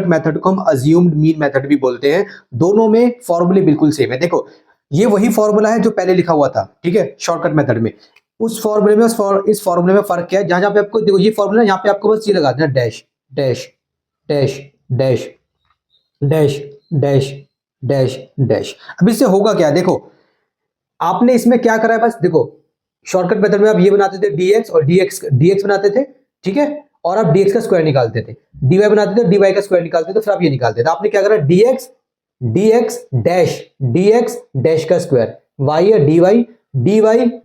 मेथड को हम अज्यूम्ड मीन मेथड भी बोलते हैं, दोनों में फॉर्मूले बिल्कुल सेम है। देखो ये वही फॉर्मूला है जो पहले लिखा हुआ था, ठीक है, शॉर्टकट मेथड में, उस फॉर्मूले में इस फॉर्मूले में फर्क क्या है, जहां पे आपको देखो ये फॉर्मूला, यहाँ पे आपको बस ये लगा देना dash dash dash dash dash dash dash dash. अब इससे होगा क्या, देखो आपने इसमें क्या करा है, बस देखो शॉर्टकट मेथड में आप ये बनाते थे dx और dx बनाते थे, ठीक है, और आप dx का स्क्वायर निकालते थे, dy बनाते थे, dy का स्क्वायर निकालते थे, फिर आप ये निकालते थे। आपने क्या करा, dx डैश का स्क्वायर, y है dy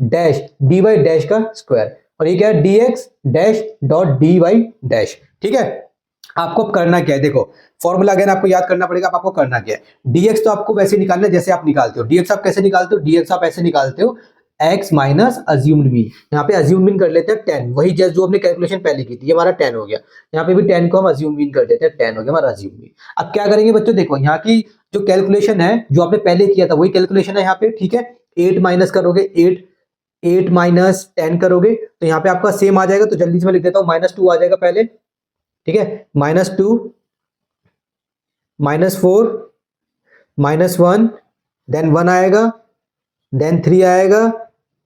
डैश dy डैश का स्क्वायर, और ये क्या है dx dash dot dy dash, ठीक है। आपको करना क्या है, देखो फॉर्मूला अगेन आपको याद करना पड़ेगा, आपको करना क्या है, dx तो आपको वैसे निकालना है जैसे आप निकालते हो, dx आप कैसे निकालते हो, dx आप ऐसे निकालते हो x माइनस अज्यूम्ड मीन, यहाँ पे अज्यूम्ड मीन कर लेते हैं 10, वही जैसे जो हमने कैलकुलेशन पहले की थी, ये हमारा 10 हो गया, यहाँ पे भी 10 को हम अज्यूम्ड मीन कर देते हैं, 10 हो गया हमारा अज्यूम्ड मीन। अब क्या करेंगे बच्चों, देखो यहाँ की जो कैलकुलेशन है जो आपने पहले किया था वही कैलकुलेशन है यहाँ पे, ठीक है, 8 माइनस करोगे, 8 माइनस 10 करोगे तो यहाँ पे आपका सेम आ जाएगा, तो जल्दी से मैं लिख देता हूँ, -2 आ जाएगा पहले, ठीक है, -2 -4 -1 देन 1 आएगा, देन 3 आएगा,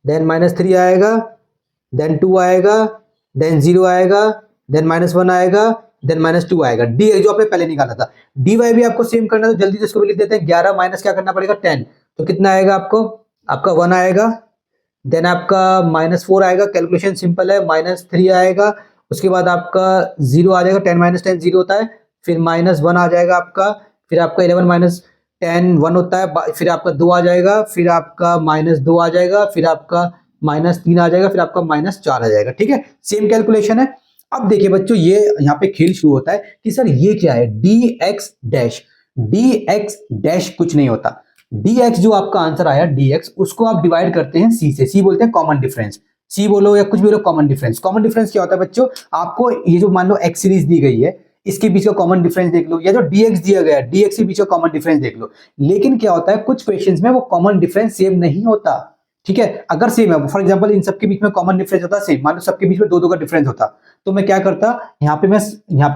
देन -3 आएगा, देन 2 आएगा, देन 0 आएगा, देन -1 आएगा, देन -2 आएगा। डी जो आपने पहले निकाला था, डी वाई भी आपको सेम करना है, तो जल्दी से इसको भी लिख देते हैं, 11 माइनस क्या करना पड़ेगा 10, तो कितना आएगा आपको, आपका 1 आएगा, देन आपका -4 आएगा, कैलकुलेशन सिंपल है, -3 आएगा, उसके बाद आपका 0 आ जाएगा, 10 माइनस 10 0 होता है, फिर -1 आ जाएगा आपका, फिर आपका 11 माइनस 10 1 होता है, फिर आपका 2 आ जाएगा, फिर आपका -2 आ जाएगा, फिर आपका -3 आ जाएगा, फिर आपका -4 आ जाएगा, ठीक है, सेम कैलकुलेशन है। अब देखिए बच्चों, ये यहाँ पे खेल शुरू होता है कि सर ये क्या है, dx डैश कुछ नहीं होता, dx जो आपका आंसर आया dx, उसको आप डिवाइड करते हैं c से, c बोलते हैं कॉमन डिफरेंस, c बोलो या कुछ भी बोलो, कॉमन डिफरेंस क्या होता है बच्चों, आपको ये जो मान लो x सीरीज दी गई है, इसके बीच का कॉमन डिफरेंस देख लो, या जो dx दिया गया है dx के बीच का कॉमन डिफरेंस देख लो। लेकिन क्या होता है, कुछ क्वेश्चंस में वो कॉमन डिफरेंस सेम नहीं होता, ठीक है, अगर सेम है, फॉर एग्जांपल इन सबके बीच में कॉमन डिफरेंस होता सेम, मान लो सबके बीच में 2 का डिफरेंस होता, तो मैं क्या करता, यहाँ पे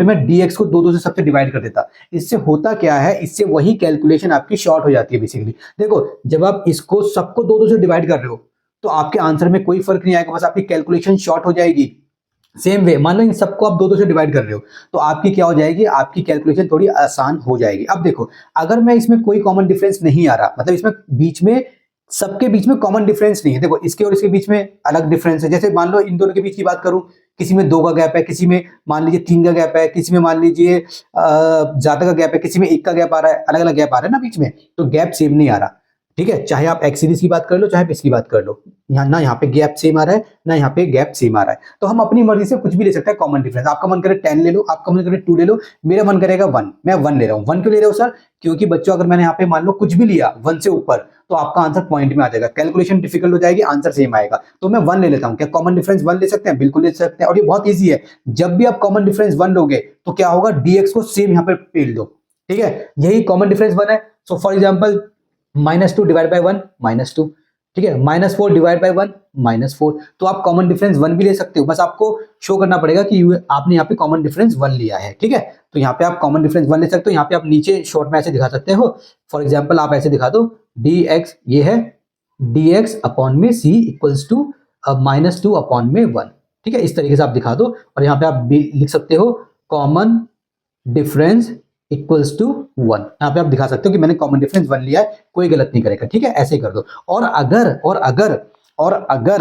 मैं dx को 2 से सबसे डिवाइड कर देता। इससे होता क्या है, इससे वही कैलकुलेशन आपकी शॉर्ट हो जाती है बेसिकली। देखो जब आप इसको सबको 2 से डिवाइड कर रहे हो तो आपके आंसर में कोई फर्क नहीं आएगा, बस आपकी कैलकुलेशन शॉर्ट हो जाएगी। सेम वे, मान लो इन सबको आप 2 से डिवाइड कर रहे हो तो आपकी क्या हो जाएगी, आपकी कैलकुलेशन थोड़ी आसान हो जाएगी। अब देखो अगर मैं इसमें कोई कॉमन डिफरेंस नहीं आ रहा, मतलब इसमें बीच में सबके बीच में कॉमन डिफरेंस नहीं है, देखो इसके और इसके बीच में अलग डिफरेंस है, जैसे मान लो इन दोनों के बीच की बात करूं, किसी में 2 का गैप है, किसी में मान लीजिए 3 का गैप है, किसी में मान लीजिए ज्यादा का गैप है, किसी में 1 का गैप आ रहा है, अलग अलग गैप आ रहा है ना बीच में, तो गैप सेम नहीं आ रहा। ठीक है, चाहे आप एक्स सीरीज की बात कर लो, चाहे इसकी बात कर लो, यहाँ ना यहाँ पे गैप सेम आ रहा है, ना यहाँ पे गैप सेम आ रहा है। तो हम अपनी मर्जी से कुछ भी ले सकते हैं कॉमन डिफरेंस। आपका मन करे 10 ले लो, आपका मन करे 2 ले लो, मेरा मन करेगा 1, मैं 1 ले रहा हूँ। 1 क्यों ले रहा हूँ सर? क्योंकि बच्चों अगर मैंने यहाँ पे मान लो कुछ भी लिया 1 से ऊपर, तो आपका आंसर पॉइंट में आ जाएगा, कैलकुलेशन डिफिकल्ट हो जाएगी, आंसर सेम आएगा। तो मैं 1 ले लेता हूँ। क्या कॉमन डिफरेंस 1 ले सकते हैं? बिल्कुल ले सकते हैं, और ये बहुत ईजी है। जब भी आप कॉमन डिफरेंस 1 लोगे तो क्या होगा, dx को सेम यहाँ पे पेल दो। ठीक है, यही कॉमन डिफरेंस 1 है। So for example -2 divide by 1 -2, ठीक है, -4 डिवाइड बाई 1 -4। तो आप कॉमन डिफरेंस 1 भी ले सकते हो, बस आपको शो करना पड़ेगा कि आपने यहाँ पे कॉमन डिफरेंस 1 लिया है। ठीक है, तो यहाँ पे आप कॉमन डिफरेंस 1 ले सकते हो। यहाँ पे आप नीचे शॉर्ट में ऐसे दिखा सकते हो। फॉर एग्जाम्पल आप ऐसे दिखा दो, dx ये है, dx अपॉन में c इक्वल्स टू -2 अपॉन में 1। ठीक है, इस तरीके से आप दिखा दो, और यहाँ पे आप लिख सकते हो कॉमन डिफरेंस इक्वल्स टू 1। यहाँ पे आप दिखा सकते हो कि मैंने कॉमन डिफरेंस 1 लिया है, कोई गलत नहीं करेगा। ठीक है, ऐसे ही कर दो। और अगर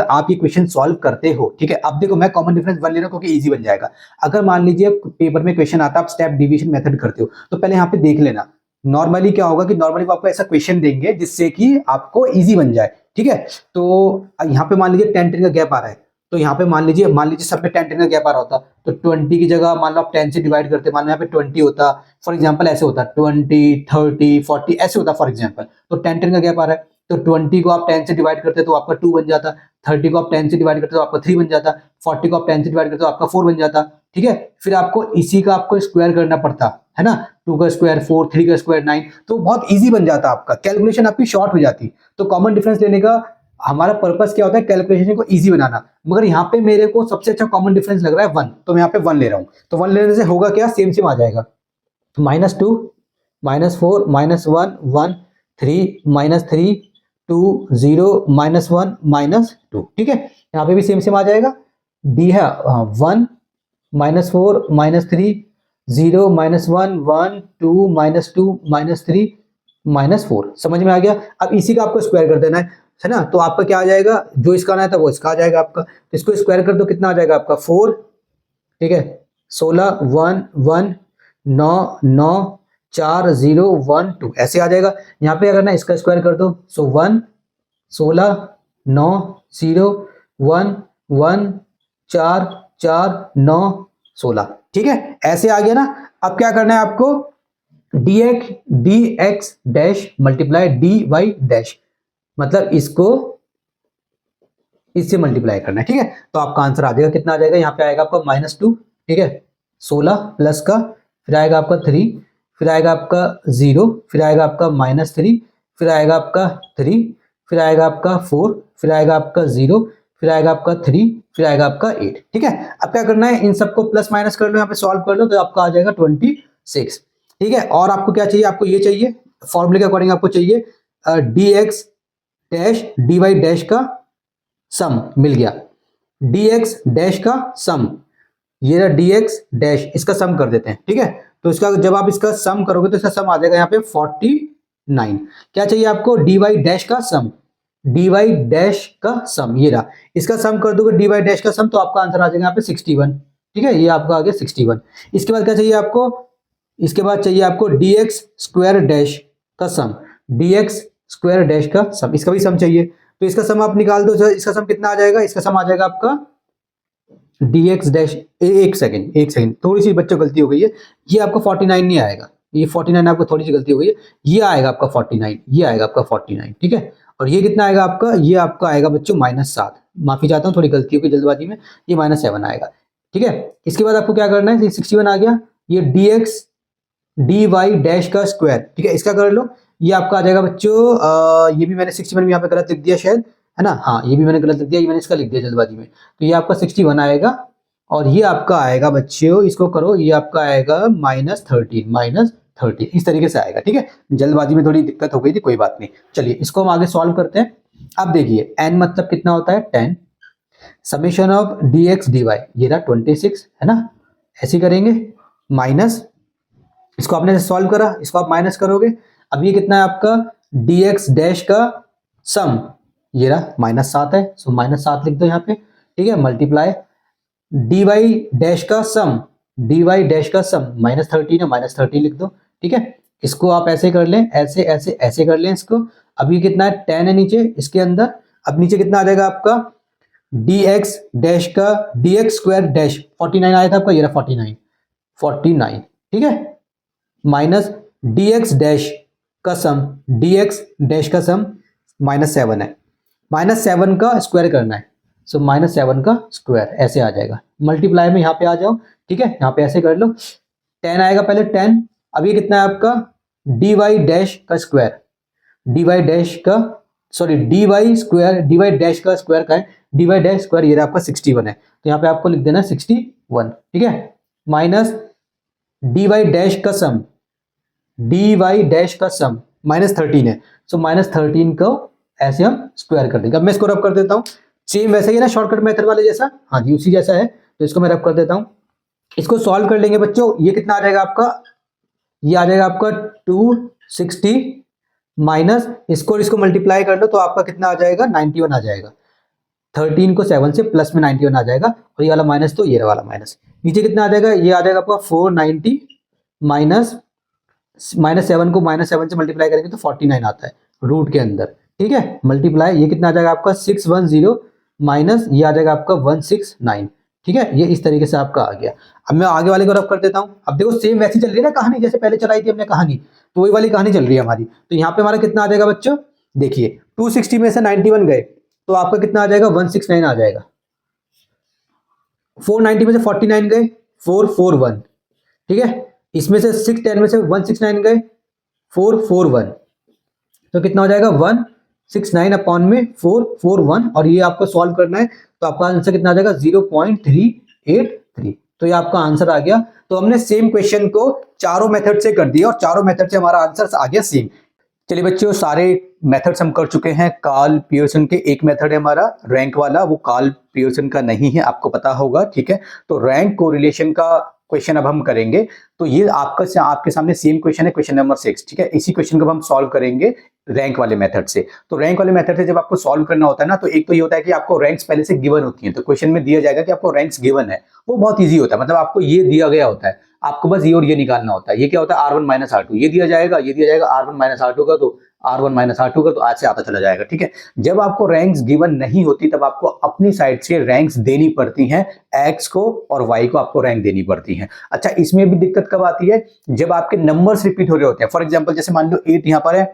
आप ये क्वेश्चन सॉल्व करते हो, ठीक है, अब देखो मैं कॉमन डिफरेंस 1 ले रहा हूं क्योंकि इजी बन जाएगा। अगर मान लीजिए पेपर में क्वेश्चन आता है, आप स्टेप डिवीजन मेथड करते हो, तो पहले यहाँ पे देख लेना। नॉर्मली क्या होगा कि नॉर्मली वो आपको ऐसा क्वेश्चन देंगे जिससे कि आपको इजी बन जाए। ठीक है, तो यहाँ पे मान लीजिए 10 10 का गैप आ रहा है, तो यहाँ पे मान लीजिए सब में 10 10 का गैप आ रहा होता, तो 20 की जगह मान लो आप 10 से डिवाइड करते, मान लो यहाँ पे 20 होता, फॉर एग्जांपल ऐसे होता 20 30 40 ऐसे होता फॉर एग्जांपल। तो 10 10 का गैप आ रहा है, तो 20 को आप 10 से डिवाइड करते तो आपका 2 बन जाता, 30 को आप 10 से डिवाइड करते तो आपका 3 बन जाता, 40 को आप 10 से डिवाइड करते तो आपका 4 बन जाता। ठीक है, फिर आपको इसी का आपको स्क्वायर करना पड़ता है ना, 2 का स्क्वायर 4, 3 का स्क्वायर 9, तो बहुत ईजी बन जाता आपका, कैलकुलेशन आपकी शॉर्ट हो जाती। तो कॉमन डिफरेंस लेने का हमारा पर्पस क्या होता है, कैलकुलेशन को इजी बनाना। मगर यहाँ पे मेरे को सबसे अच्छा कॉमन डिफरेंस लग रहा है 1, तो मैं यहाँ पे 1 ले रहा हूँ। तो 1 लेने से होगा क्या, सेम सेम आ जाएगा। -2 -4 -1 1 3 -3 2 0 -1 -2। ठीक है, यहाँ पे भी सेम सेम आ जाएगा। डी है 1 -4 -3 0 -1 1 2 -2 -3 -4। समझ में आ गया? अब इसी का आपको स्क्वायर कर देना है ना, तो आपका क्या आ जाएगा, जो इसका आना था वो इसका आ जाएगा आपका। तो इसको स्क्वायर कर दो, कितना आ जाएगा आपका 4। ठीक है, 16 1 1 9 9 4 0 1 2 ऐसे आ जाएगा। यहाँ पे अगर ना इसका स्क्वायर कर दो, सो 1 16 9 0 1 1 4 4 9 16। ठीक है, ऐसे आ गया ना। अब क्या करना है आपको, dx dash multiply dy dash, मतलब इसको इससे मल्टीप्लाई करना है। ठीक है, तो आपका आंसर आ जाएगा, कितना आ जाएगा, यहाँ पे आएगा आपका -2। ठीक है, 16 प्लस का, फिर आएगा आपका 3, फिर आएगा आपका 0, फिर आएगा आपका -3, फिर आएगा आपका 3, फिर आएगा आपका 4, फिर आएगा आपका 0, फिर आएगा आपका 3, फिर आएगा आपका 8। ठीक है, अब क्या करना है, इन सबको प्लस माइनस कर लो, यहाँ पे सॉल्व कर लो, तो आपका आ जाएगा 26। ठीक है, और आपको क्या चाहिए, आपको ये चाहिए फॉर्मूले के अकॉर्डिंग, आपको चाहिए dx डैश dy डैश का सम मिल गया, dx डैश का सम, ये रहा dx डैश, इसका सम कर देते हैं। ठीक है, तो इसका जब आप इसका सम करोगे तो इसका सम आ जाएगा यहाँ पे 49। क्या चाहिए आपको, dy डैश का सम, dy डैश का सम, ये रहा, इसका सम कर दोगे dy डैश का सम, तो आपका आंसर आ जाएगा यहाँ पे 61। ठीक है, ये आपका आ गया 61। इसके बाद क्या चाहिए आपको, इसके बाद चाहिए आपको dx स्क्वायर डैश का सम, dx स्क्वायर डैश का सम, इसका भी सम चाहिए। तो इसका सम आप निकाल दो, इसका सम कितना आ जाएगा, इसका सम आ जाएगा आपका dx डैश, एक सेकंड थोड़ी सी बच्चों गलती हो गई है, ये आपका 49 नहीं आएगा, ये 49 आपको थोड़ी सी गलती हो गई है, ये आएगा आपका 49, ये आएगा आपका 49। ठीक है, और ये कितना आएगा आपका, ये आपका आएगा बच्चों -7, माफी चाहता हूँ थोड़ी गलती हो गई जल्दबाजी में, ये -7 आएगा। ठीक है, इसके बाद आपको क्या करना है, 61 आ गया, ये dx dy डैश का स्क्वायर, ठीक है, इसका कर लो, ये आपका आ जाएगा बच्चों, ये भी मैंने 61 यहाँ पे गलत लिख दिया शायद, है ना, हाँ ये भी मैंने गलत लिख दिया, ये मैंने इसका लिख दिया जल्दबाजी में, तो ये आपका 61 आएगा, और ये आपका आएगा बच्चों, इसको करो, ये आपका आएगा -13 इस तरीके से आएगा। ठीक है, जल्दबाजी में थोड़ी दिक्कत हो गई थी, कोई बात नहीं। चलिए इसको हम आगे सॉल्व करते हैं। अब देखिए n मतलब कितना होता है 10, समेशन ऑफ dx dy, ये रहा 26, है ना, ऐसे करेंगे, माइनस, इसको आपने सॉल्व करा, इसको आप माइनस करोगे, अब ये कितना है आपका dx डैश का सम, ये रहा -7 है, सो -7 लिख दो यहाँ पे। ठीक है, मल्टीप्लाई डी वाई डैश का सम, डी वाई डैश का सम -13 है, -13 लिख दो, ठीक है। इसको आप ऐसे कर लें, ऐसे ऐसे ऐसे कर लें इसको। अभी कितना है 10 है नीचे इसके अंदर। अब नीचे कितना आ जाएगा आपका dx डैश का dx स्क्वायर डैश 49 आया था आपका, ये रहा 49, ठीक है, माइनस dx डैश का सम, dx डैश का सम -7 है, -7 का स्क्वायर करना है, सो -7 का स्क्वायर ऐसे आ जाएगा। मल्टीप्लाई में यहाँ पे आ जाओ, ठीक है, यहाँ पे ऐसे कर लो, 10 आएगा पहले 10। अब ये कितना है आपका dy डैश का स्क्वायर, dy डैश का sorry dy square, dy dash का स्क्वायर का है, dy डैश स्क्वायर ये आपका 61 है, तो यहाँ पे आपको लिख देना 61, ठीक है, माइनस dy डैश का सम, dy डैश का सम -13 है, सो -13 को ऐसे हम स्क्वायर कर देंगे। अब मैं इसको रब कर देता हूँ, सेम वैसे ही ना शॉर्टकट मेथड वाले जैसा, हाँ जी उसी जैसा है, तो इसको मैं रब कर देता हूँ। इसको सॉल्व कर लेंगे बच्चों, ये कितना आ जाएगा आपका, ये आ जाएगा आपका 260 माइनस इसको मल्टीप्लाई कर लो तो आपका कितना आ जाएगा 91 आ जाएगा। 13 को 7 से प्लस में 91 आ जाएगा, और ये वाला माइनस तो ये वाला माइनस, नीचे कितना आ जाएगा, ये आ जाएगा आपका 490 माइनस -7 को -7 से मल्टीप्लाई करेंगे तो 49 आता है रूट के अंदर, ठीक है, मल्टीप्लाई ये कितना आ जाएगा आपका 610 माइनस ये आ जाएगा आपका 169, ठीक है, ये इस तरीके से आपका आ गया। अब मैं आगे वाले को रब कर देता हूं। अब देखो सेम वैसी चल रही है ना कहानी, जैसे पहले चलाई थी हमने कहानी, तो वही वाली कहानी चल रही है हमारी। तो यहाँ पे हमारा कितना आ जाएगा बच्चों, देखिए 260 में से 91 गए तो आपका कितना आ जाएगा 169 आ जाएगा, 490 में से 49 गए 441, ठीक है, इसमें से 610 में से 169 गए 441, तो कितना हो जाएगा 169 अपॉन में 441, और ये आपको सॉल्व करना है तो आपका आंसर कितना आ जाएगा 0.383, तो ये आपका आंसर आ गया। तो हमने सेम क्वेश्चन को चारों मेथड से कर दिया और चारों मेथड से हमारा आंसर आ गया सेम। चलिए बच्चों सारे मेथड्स हम कर चुके हैं। कार्ल पियर्सन के एक मेथड है हमारा रैंक वाला, वो कार्ल पियर्सन का नहीं है, आपको पता होगा, ठीक है। तो रैंक कोरिलेशन का क्वेश्चन अब हम करेंगे। तो ये आपके सामने सेम क्वेश्चन है, क्वेश्चन नंबर 6, ठीक है। इसी क्वेश्चन को हम सॉल्व करेंगे रैंक वाले मेथड से। तो रैंक वाले मेथड से जब आपको सॉल्व करना होता है ना, तो एक तो ये होता है कि आपको रैंक्स पहले से गिवन होती हैं, तो क्वेश्चन में दिया जाएगा कि आपको रैंक्स गिवन है, वो बहुत ईजी होता है, मतलब आपको ये दिया गया होता है, आपको बस ये और ये निकालना होता है। ये क्या होता है R1 माइनस R2, ये दिया जाएगा, ये दिया जाएगा R1 माइनस R2 का, तो R1 माइनस R2 का, तो आज से आता चला जाएगा, ठीक है। जब आपको रैंक्स गिवन नहीं होती तब आपको अपनी साइड से रैंक्स देनी पड़ती हैं, एक्स को और वाई को आपको रैंक देनी पड़ती है। अच्छा, इसमें भी दिक्कत कब आती है, जब आपके नंबर्स रिपीट हो रहे होते हैं। फॉर एग्जाम्पल जैसे मान लो 8 यहाँ पर है,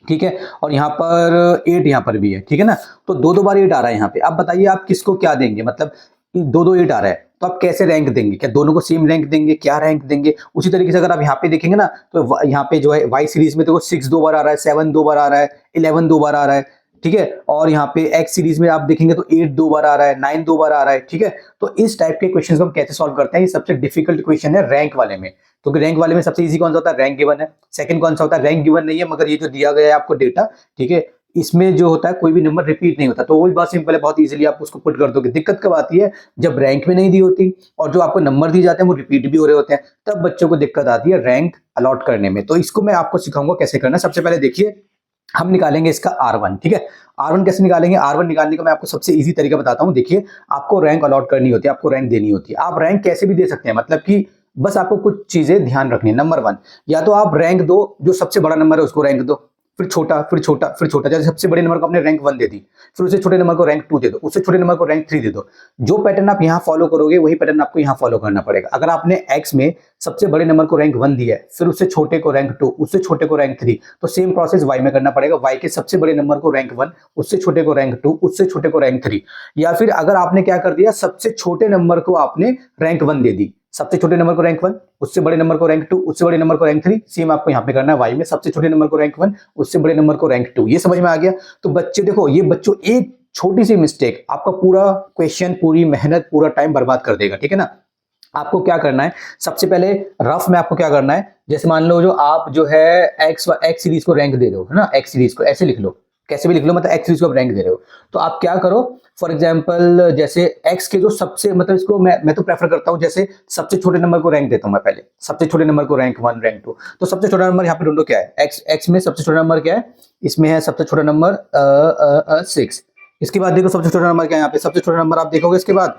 ठीक है, और यहाँ पर 8 यहाँ पर भी है, ठीक है ना, तो दो बार 8 आ रहा है यहाँ पे। अब बताइए आप किसको क्या देंगे, मतलब 8 आ रहा है तो आप कैसे रैंक देंगे, क्या दोनों को सेम रैंक देंगे, क्या रैंक देंगे। उसी तरीके से अगर आप यहाँ पे देखेंगे ना, तो यहाँ पे जो है वाई सीरीज में देखो 6 2 बार आ रहा है, 7 2 बार आ रहा है, 11 2 बार आ रहा है, ठीक है। और यहाँ पे एक्स सीरीज में आप देखेंगे तो 8 2 बार आ रहा है, 9 2 बार आ रहा है, ठीक है। तो इस टाइप के क्वेश्चन हम कैसे सॉल्व करते हैं, ये सबसे डिफिकल्ट क्वेश्चन है रैंक वाले में, क्योंकि रैंक वाले में सबसे इजी कौन सा होता है, रैंक गिवन है। सेकंड कौन सा होता है, रैंक गिवन नहीं है मगर ये जो दिया गया है आपको डेटा, ठीक है, इसमें जो होता है कोई भी नंबर रिपीट नहीं होता, तो वही बात सिंपल है, बहुत इजीली आप उसको पुट कर दोगे। दिक्कत कब आती है, जब रैंक में नहीं दी होती और जो आपको नंबर दिए जाते हैं वो रिपीट भी हो रहे होते हैं, तब बच्चों को दिक्कत आती है रैंक अलॉट करने में। तो इसको मैं आपको सिखाऊंगा कैसे करना। सबसे पहले देखिए हम निकालेंगे इसका R1, ठीक है। R1 कैसे निकालेंगे, R1 निकालने का मैं आपको सबसे इजी तरीका बताता हूं। देखिए आपको रैंक अलॉट करनी होती है, आपको रैंक देनी होती है। आप रैंक कैसे भी दे सकते हैं, मतलब कि बस आपको कुछ चीजें ध्यान रखनी है। नंबर 1, या तो आप रैंक दो, जो सबसे बड़ा नंबर है उसको रैंक दो, फिर छोटा फिर छोटा फिर छोटा, जैसे सबसे बड़े नंबर को आपने रैंक 1 दे दी, फिर उससे छोटे नंबर को रैंक 2 दे दो, उससे छोटे नंबर को रैंक 3 दे दो। जो पैटर्न आप यहाँ फॉलो करोगे वही पैटर्न आपको यहाँ फॉलो करना पड़ेगा। अगर आपने एक्स में सबसे बड़े नंबर को रैंक 1 दिया है, फिर उससे छोटे को रैंक 2, उससे छोटे को रैंक 3, तो सेम प्रोसेस वाई में करना पड़ेगा। वाई के सबसे बड़े नंबर को रैंक 1, उससे छोटे को रैंक 2, उससे छोटे को रैंक 3। या फिर अगर आपने क्या कर दिया, सबसे छोटे नंबर को आपने रैंक 1 दे दी, सबसे छोटे नंबर को रैंक 1, उससे बड़े नंबर को रैंक 2, उससे बड़े नंबर को रैंक 3। सेम आपको यहाँ पे करना है वाई में, सबसे छोटे नंबर को रैंक 1, उससे बड़े नंबर को रैंक 2। ये समझ में आ गया। तो बच्चे देखो, ये बच्चों एक छोटी सी मिस्टेक आपका पूरा क्वेश्चन, पूरी मेहनत, पूरा टाइम बर्बाद कर देगा, ठीक है ना। आपको क्या करना है, सबसे पहले रफ में आपको क्या करना है, जैसे मान लो जो आप जो है एक्स सीरीज को रैंक दे रहे हो, है ना, एक्स सीरीज को ऐसे लिख लो, कैसे भी लिख लो, मतलब एक्स सीरीज को आप रैंक दे रहे हो। तो आप क्या करो, फॉर एग्जांपल जैसे एक्स के जो सबसे, मतलब इसको मैं तो प्रेफर करता हूं, जैसे सबसे छोटे नंबर को रैंक देता हूं मैं पहले, सबसे छोटे नंबर को रैंक 1 रैंक 2। तो सबसे छोटा नंबर यहाँ पे ढूंढो क्या है, एक्स में सबसे छोटा नंबर क्या है, इसमें है सबसे छोटा नंबर 6। इसके बाद देखो सबसे छोटा नंबर क्या है, यहाँ पे सबसे छोटा नंबर आप देखोगे इसके बाद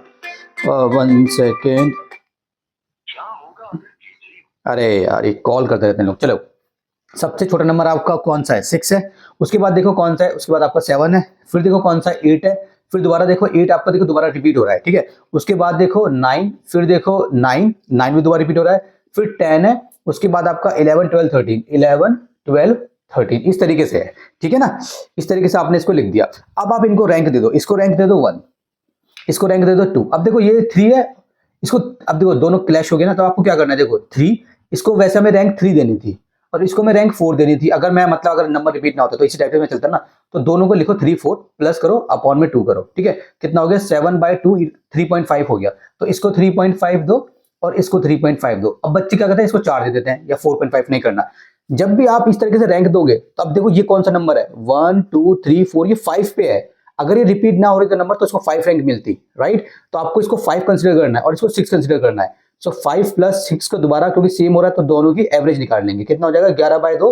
वन सेकेंड, अरे यार ये कॉल करते रहते हैं लोग। चलो, सबसे छोटा नंबर आपका कौन सा है? 6 है। उसके बाद देखो कौन सा है, उसके बाद आपका 7 है, फिर देखो कौन सा 8 है, फिर दोबारा देखो 8 आपका देखो दोबारा रिपीट हो रहा है, ठीक है। उसके बाद देखो 9, फिर देखो 9, 9 भी दोबारा रिपीट हो रहा है, फिर 10 है, उसके बाद आपका 11 12 13, 11 12 13, इस तरीके से है, ठीक है ना। इस तरीके से आपने इसको लिख दिया। अब आप इनको रैंक दे दो, इसको रैंक दे दो 1, इसको रैंक दे दो 2। अब देखो ये 3 है, इसको अब देखो दोनों क्लैश हो गए ना, तो आपको क्या करना है, देखो 3, इसको वैसे हमें रैंक 3 देनी थी और इसको मैं रैंक 4 देनी थी। अगर मैं मतलब अगर नंबर रिपीट ना होता तो इसी टाइप में चलता ना, तो दोनों को लिखो 3 4 प्लस करो अपॉन में 2 करो, ठीक है। कितना हो गया 7/2, 3.5 हो गया। तो इसको 3.5 दो और इसको 3.5 दो। अब बच्चे क्या करते हैं, इसको 4 दे देते हैं या 4.5 नहीं करना। जब भी आप इस तरीके से रैंक दोगे तो अब देखो ये कौन सा नंबर है, 1 2 3 4, ये 5 पे है। अगर ये रिपीट ना हो रही तो नंबर, तो इसको 5 रैंक मिलती, राइट। तो आपको इसको 5 कंसिडर करना है और इसको 6 कंसिडर करना है। सो 5 प्लस 6 को दोबारा क्योंकि सेम हो रहा है तो दोनों की एवरेज निकाल लेंगे। कितना हो जाएगा 11/2,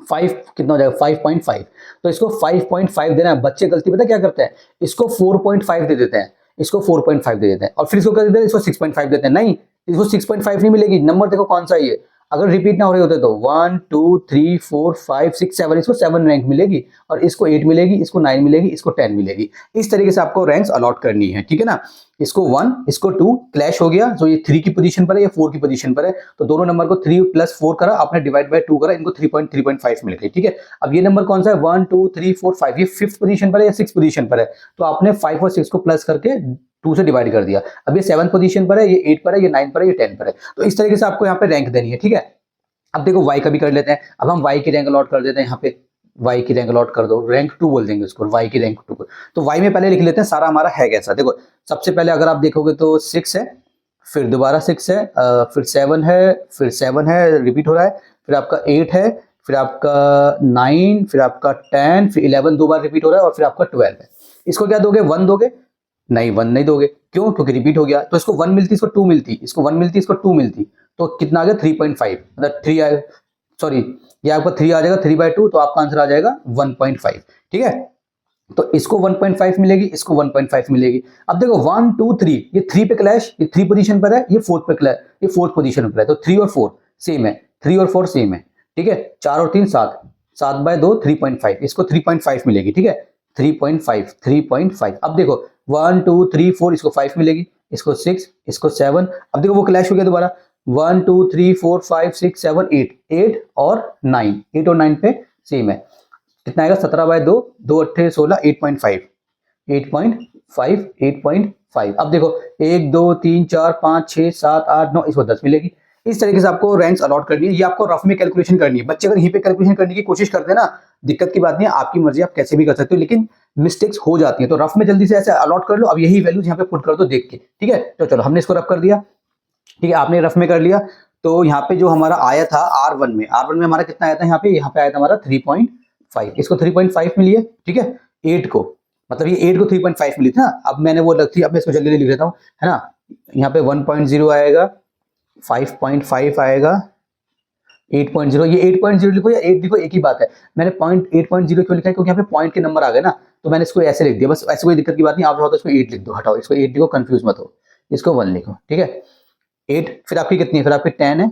5 कितना हो जाएगा 5.5। तो इसको 5.5 देना है। बच्चे गलती पता क्या करते हैं, इसको 4.5 दे देते हैं, इसको 4.5 दे देते हैं और फिर इसको कर देते हैं, इसको 6.5 देते हैं। नहीं, इसको 6.5 नहीं मिलेगी। नंबर देखो कौन सा है ये, अगर रिपीट ना हो रहे होते तो 1 2 3 4 5 6 7, इसको 7 रैंक मिलेगी और इसको 8 मिलेगी, इसको 9 मिलेगी, इसको 10 मिलेगी। इस तरीके से आपको रैंक्स अलॉट करनी है, ठीक है ना। इसको 1, इसको 2 क्लैश हो गया, तो ये 3 की पोजीशन पर है, ये 4 की पोजीशन पर है, तो दोनों नंबर को 3 प्लस 4 करा, आपने डिवाइड बाय 2 करा, इनको 3.5 मिल गई, ठीक है। अब ये नंबर कौन सा है 1 2 3 4 5, ये 5th पोजीशन पर है या 6th पोजीशन पर है, तो आपने 5 और 6 को प्लस करके 2 से डिवाइड कर दिया। अब ये 7th पोजीशन पर है, ये 8 पर है, ये 9 पर है, ये 10 पर है। तो इस तरीके से आपको यहाँ पे रैंक देनी है, ठीक है। अब देखो y का भी कर लेते हैं। अब हम y की रैंक अलॉट कर देते हैं, यहाँ पे y की रैंक अलॉट कर दो, रैंक 2 बोल देंगे उसको, y की रैंक 2 को। तो y में पहले लिख लेते हैं सारा हमारा है कैसा। देखो सबसे पहले अगर आप देखोगे तो 6 है, फिर दोबारा 6 है, फिर 7 है, फिर 7 है रिपीट हो रहा है, फिर आपका 8 है, फिर आपका 9, फिर आपका 10, फिर 11 दो बार रिपीट हो रहा है और फिर आपका 12 है। इसको क्या दोगे 1 दोगे? नहीं 1 नहीं दोगे, क्यों? क्योंकि रिपीट हो गया। तो इसको 1 मिलती, इसको 2 मिलती, इसको 1 मिलती, इसको 2 मिलती, तो कितना आ गया 3.5, मतलब 3 आएगा, सॉरी ये आपका 3 आ जाएगा 3/2, तो आपका आंसर आ जाएगा 1.5, ठीक है। तो इसको 1.5 मिलेगी, इसको 1.5 मिलेगी। अब देखो 1 2 3, ये 3 पे क्लैश, ये 3 पोजीशन पर है, ये 4th पे क्लैश, ये 4th पोजीशन पर है, तो 3 और 4 सेम है, 3 और 4 सेम है, ठीक है। 4 और 3 7, 7/2 3.5, इसको 3.5 मिलेगी, ठीक है। 3.5 3.5। अब देखो 1 2 3 4, इसको 5 मिलेगी, इसको 6, इसको 7। अब देखो वो क्लैश हो गया दोबारा, 1 2 3 4 5 6 7 8, 8 और 9, 8 और 9 पे सेम है। कितना आएगा 17/2, 2 8 16, 8.5, 8.5, 8.5। अब देखो 1 2 3 4 5 6 7 8 9, इसको 10 मिलेगी। इस तरीके से आपको रैंक्स अलॉट करनी है। ये आपको रफ में कैलकुलेशन करनी है। बच्चे अगर यहीं पे कैलकुलेशन करने की कोशिश करते हैं ना, दिक्कत की बात नहीं है, आपकी मर्जी, आप कैसे भी कर सकते हो, लेकिन मिस्टेक्स हो जाती है। तो रफ में जल्दी से ऐसे अलॉट कर लो। अब यही वैल्यूज यहाँ पे पुट कर दो देख के, ठीक है। तो चलो हमने इसको रफ कर दिया, ठीक है, आपने रफ में कर लिया। तो यहाँ पे जो हमारा आया था R1 में, R1 में हमारा कितना आया था, यहाँ पे आया था हमारा 3.5, इसको 3.5 मिली है, ठीक है। 8 को, मतलब ये 8 को 3.5 मिली थी ना। अब मैंने वो लगती, अब मैं इसको जल्दी लिख लेता हूँ, है ना। यहाँ पे 1.0 आएगा, 5.5 आएगा, 8.0, ये 8.0 लिखो या 8 लिखो, एक ही बात है। मैंने 8.0 क्यों लिखा है, क्योंकि यहाँ पे पॉइंट के नंबर आ गए ना, तो मैंने इसको ऐसे लिख दिया, बस ऐसे कोई दिक्कत की बात नहीं। आप चाहो तो इसको 8 लिख दो, हटाओ इसको 8 लिखो, कंफ्यूज मत हो, इसको 1 लिखो, ठीक है। 8, फिर आपकी कितनी है, फिर आपकी 10 है,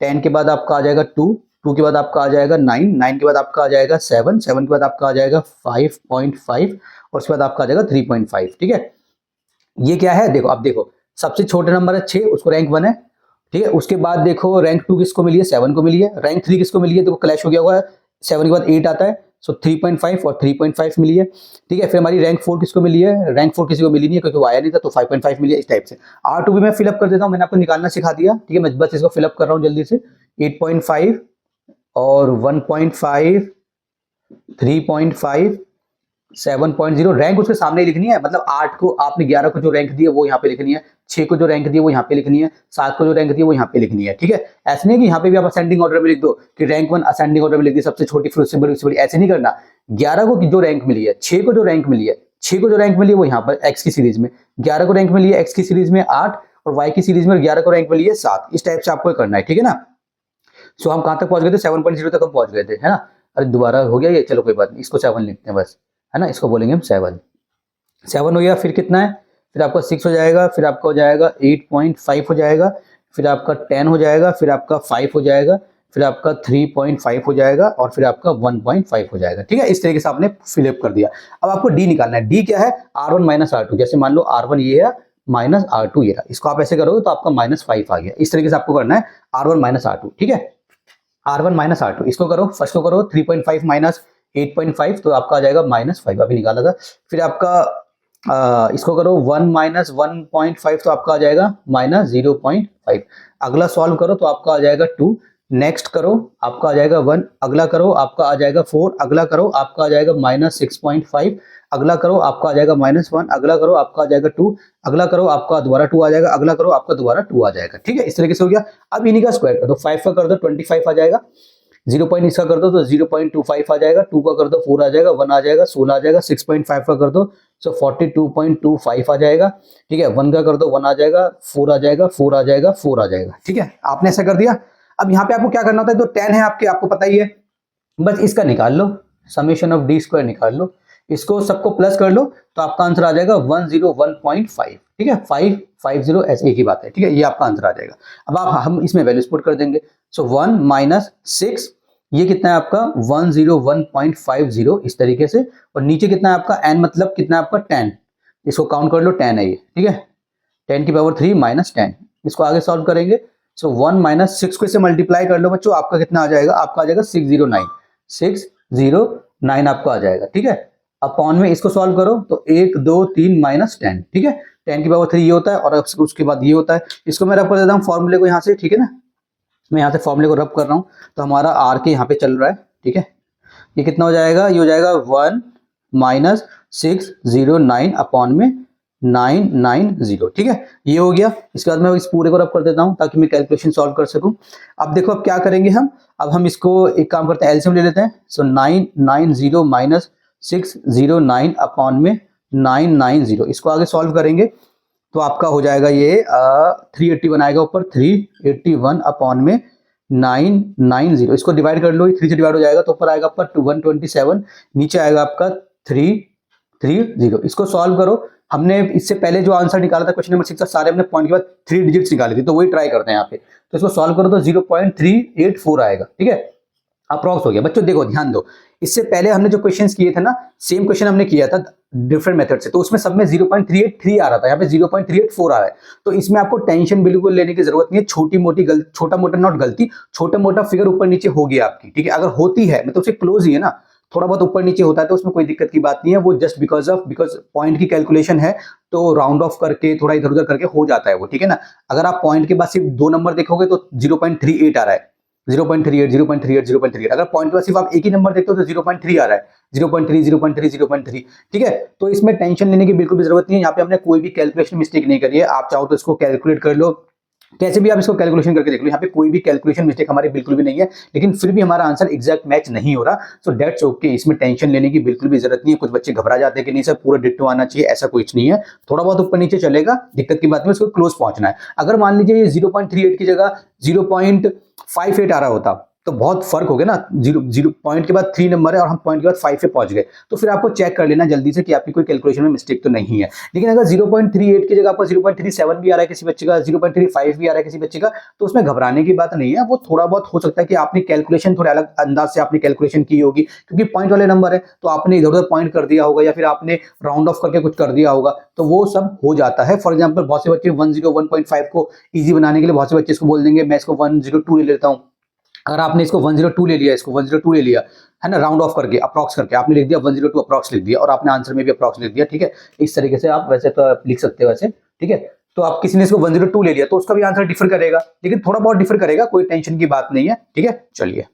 10 के बाद आपका आ जाएगा 2, 2 के बाद आपका आ जाएगा 9, 9 के बाद आपका आ जाएगा 7, 7 के बाद आपका आ जाएगा 5.5 और उसके बाद आपका आ जाएगा 3.5, ठीक है। ये क्या है देखो, अब देखो सबसे छोटे नंबर है 6, उसको रैंक 1 है, ठीक है। उसके बाद देखो रैंक 2 किसको मिली है, 7 को मिली है। रैंक 3 किसको मिली है, देखो क्लैश हो गया हुआ है, 7 के बाद 8 आता है, सो 3.5 और 3.5 मिली है, ठीक है। फिर हमारी रैंक 4 किसको मिली है, रैंक 4 किसी को मिली नहीं है क्योंकि वो आया नहीं था, तो 5.5 मिली है, इस टाइप से। R2 भी मैं फिलअप कर देता हूँ, मैंने आपको निकालना सिखा दिया, ठीक है। मैं बस इसको फिलअप कर रहा हूँ जल्दी से, 8.5 और 1.5, 3.5, 7.0। रैंक उसके सामने ही लिखनी है, मतलब 8 को आपने 11 को जो रैंक दी है वो यहाँ पे लिखनी है, 6 को जो रैंक दी है वो यहाँ पे लिखनी है, 7 को जो रैंक दी है वो यहाँ पे लिखनी है, ठीक है। ऐसे नहीं कि यहाँ पे भी आप असेंडिंग ऑर्डर में लिख दो कि रैंक 1 असेंडिंग ऑर्डर में लिख दी, सबसे छोटी फिर उससे बड़ी, उससे बड़ी, ऐसे नहीं करना। 11 को जो रैंक मिली है, 6 को जो रैंक मिली है, 6 को जो रैंक मिली है वो यहाँ पर एक्स की सीरीज में, 11 को रैंक मिली है एक्स की सीरीज में 8 और वाई की सीरीज में 11 को रैंक मिली है 7। इस टाइप से आपको करना है, ठीक है ना। सो हम कहाँ तक पहुंच गए थे, 7.0 तक हम पहुंच गए थे, है ना। अरे दोबारा हो गया ये, चलो कोई बात नहीं, इसको 7 लिखते हैं बस, है ना, इसको बोलेंगे हम 7 हो गया। फिर कितना है, फिर आपका 6 हो जाएगा, फिर आपका हो जाएगा 8.5 हो जाएगा, फिर आपका 10 हो जाएगा, फिर आपका 5 हो जाएगा, फिर आपका 3.5 हो जाएगा और फिर आपका 1.5 हो जाएगा। ठीक है, इस तरीके से आपने फिलअप कर दिया। अब आपको डी निकालना है। डी क्या है? R1 minus R2। जैसे मान लो R1 ये है माइनस R2 ये रहा, इसको आप ऐसे करोगे तो आपका -5 आ गया। इस तरीके से आपको करना है R1 माइनस R2। ठीक है, R1 माइनस R2 इसको करो, फर्स्ट को करो 3.5 माइनस 8.5 तो आपका आ जाएगा -5, अभी निकाला था। फिर आपका इसको करो 1 माइनस 1.5 तो आपका आ जाएगा -0.5। अगला सॉल्व करो तो आपका आ जाएगा 2। नेक्स्ट करो आपका आ जाएगा 1, अगला करो आपका आ जाएगा 4, अगला करो आपका आ जाएगा -6.5, अगला करो आपका आ जाएगा -1, अगला करो आपका आ जाएगा 2, अगला करो आपका दोबारा 2 आ जाएगा, अगला करो आपका दोबारा 2 आ जाएगा। ठीक है, इस तरीके से हो गया। अब इन्हीं का स्क्वायर कर दो, 5 का कर दो 25 आ जाएगा, 0 पॉइंट इसका कर दो तो 0.25 आ जाएगा, 2 का कर दो 4 आ जाएगा, 1 आ जाएगा 16 आ जाएगा, 6.5 का कर दो तो 42.25 आ जाएगा। ठीक है, 1 का कर दो 1 आ जाएगा, 4 आ जाएगा, 4 आ जाएगा, 4 आ जाएगा। ठीक है, आपने ऐसा कर दिया। अब यहाँ पे आपको क्या करना होता है, तो 10 है आपके, आपको पता ही है, बस इसका निकाल लो, समेशन ऑफ डी स्क्वायर निकाल लो, इसको सबको प्लस कर लो तो आपका आंसर आ जाएगा 101.5। ठीक है, 550 ऐसे एक ही बात है। ठीक है, ये आपका आंसर आ जाएगा। अब हम इसमें वैल्यूज पुट कर देंगे। सो 1 माइनस 6 ये कितना है आपका 101.50 इस तरीके से, और नीचे कितना है आपका n मतलब कितना है आपका 10, इसको काउंट कर लो 10 है ये। ठीक है, 10 की पावर 3 माइनस 10, इसको आगे सॉल्व करेंगे। सो 1 माइनस 6 को इससे मल्टीप्लाई कर लो बच्चों, आपका कितना आ जाएगा, आपका आ जाएगा 609 आपका आ जाएगा। ठीक है, अपॉन में इसको सॉल्व करो तो 1 2 3 माइनस 10। ठीक है, 10 की पावर 3 ये होता है और उसके बाद ये होता है। इसको मैं रब कर देता हूँ फॉर्मूले को यहाँ से। ठीक है ना, मैं यहाँ से फॉर्मूले को रब कर रहा हूँ तो हमारा आर के यहाँ पे चल रहा है। ठीक है, ये कितना हो जाएगा, ये हो जाएगा 1 माइनस 609 अपॉन में 990। ठीक है, ये हो गया। इसके बाद मैं इस पूरे को रब कर देता हूँ ताकि मैं कैलकुलेशन सॉल्व कर सकूं। अब देखो अब क्या करेंगे हम, अब हम इसको एक काम करते हैं, एलसीएम ले लेते हैं। सो 990 माइनस 609 अपॉन में 990, इसको आगे सॉल्व करेंगे तो आपका हो जाएगा ये 381 आएगा ऊपर, 381 अपॉन में 990, इसको डिवाइड कर लो, 3 से डिवाइड हो जाएगा तो ऊपर आएगा आपका 127, नीचे आएगा आपका 330। इसको सॉल्व करो। हमने इससे पहले जो आंसर निकाला था क्वेश्चन नंबर 6 का, सारे हमने पॉइंट के बाद 3 डिजिट्स निकाली थी, तो वही ट्राई करते हैं यहाँ पे। तो इसको सॉल्व करो तो 0.384 आएगा। ठीक है, अप्रॉक्स हो गया। बच्चों देखो ध्यान दो, इससे पहले हमने जो क्वेश्चंस किए थे ना, सेम क्वेश्चन हमने किया था डिफरेंट मेथड से, तो उसमें सब में 0.383 आ रहा था, यहाँ पे 0.384 आ रहा है। तो इसमें आपको टेंशन बिल्कुल लेने की जरूरत नहीं है। छोटा मोटा नॉट गलती, छोटा मोटा फिगर ऊपर नीचे हो गया आपकी। ठीक है, अगर होती है मतलब उसे क्लोज ही है ना, थोड़ा बहुत ऊपर नीचे होता है तो उसमें कोई दिक्कत की बात नहीं है। वो जस्ट बिकॉज पॉइंट की कैलकुलेशन है तो राउंड ऑफ करके थोड़ा इधर उधर करके हो जाता है वो। ठीक है ना, अगर आप पॉइंट के बाद सिर्फ 2 नंबर देखोगे तो 0.38 आ रहा है, 0.38 0.38 0.38। अगर पॉइंट पर सिर्फ आप एक ही नंबर देखते हो तो 0.3 आ रहा है, 0.3 0.3 0.3। ठीक है, तो इसमें टेंशन लेने की बिल्कुल भी जरूरत नहीं है। यहाँ पे हमने कोई भी कैलकुलेशन मिस्टेक नहीं करी है। आप चाहो तो इसको कैलकुलेट कर लो, कैसे भी आप इसको कैलकुलेशन करके देख लो, यहाँ पे कोई भी कैलकुलेशन मिस्टेक हमारी बिल्कुल भी नहीं है, लेकिन फिर भी हमारा आंसर एग्जैक्ट मैच नहीं हो रहा। सो दैट्स ओके, इसमें टेंशन लेने की बिल्कुल भी जरूरत नहीं है। कुछ बच्चे घबरा जाते हैं कि नहीं सर पूरा डिट्टो आना चाहिए, ऐसा कुछ नहीं है। थोड़ा बहुत ऊपर नीचे चलेगा, दिक्कत की बात में उसको क्लोज पहुंचना है। अगर मान लीजिए ये 0.38 की जगह 0.58 आ रहा होता तो बहुत फर्क हो गया ना। 0 पॉइंट के बाद 3 नंबर है और हम पॉइंट के बाद 5 पे पहुंच गए, तो फिर आपको चेक कर लेना जल्दी से कि आपकी कोई कैलकुलेशन में मिस्टेक तो नहीं है। लेकिन अगर 0.38 की जगह आपको 0.37 भी आ रहा है किसी बच्चे का, 0.35 भी आ रहा है किसी बच्चे का, तो उसमें घबराने की बात नहीं है। वो थोड़ा बहुत हो सकता है कि आपने कैलकुलेशन थोड़े अलग अंदाज से आपने कैलकुलेशन की होगी, क्योंकि पॉइंट वाले नंबर है तो आपने इधर उधर पॉइंट कर दिया होगा या फिर आपने राउंड ऑफ करके कुछ कर दिया होगा, तो वो सब हो जाता है। फॉर एग्जाम्पल बहुत से बच्चे 101.5 को ईजी बनाने के लिए बहुत से बच्चे इसको बोल देंगे मैं इसको 102 ले लेता हूँ। अगर आपने इसको 102 ले लिया, इसको 102 ले लिया है ना, राउंड ऑफ करके अप्रॉक्स करके आपने लिख दिया 102 अप्रॉक्स लिख दिया और आपने आंसर में भी अप्रॉक्स लिख दिया। ठीक है, इस तरीके से आप वैसे तो लिख सकते हो वैसे। ठीक है, तो आप किसी ने इसको 102 ले लिया तो उसका भी आंसर डिफर करेगा, लेकिन थोड़ा बहुत डिफर करेगा, कोई टेंशन की बात नहीं है। ठीक है, चलिए।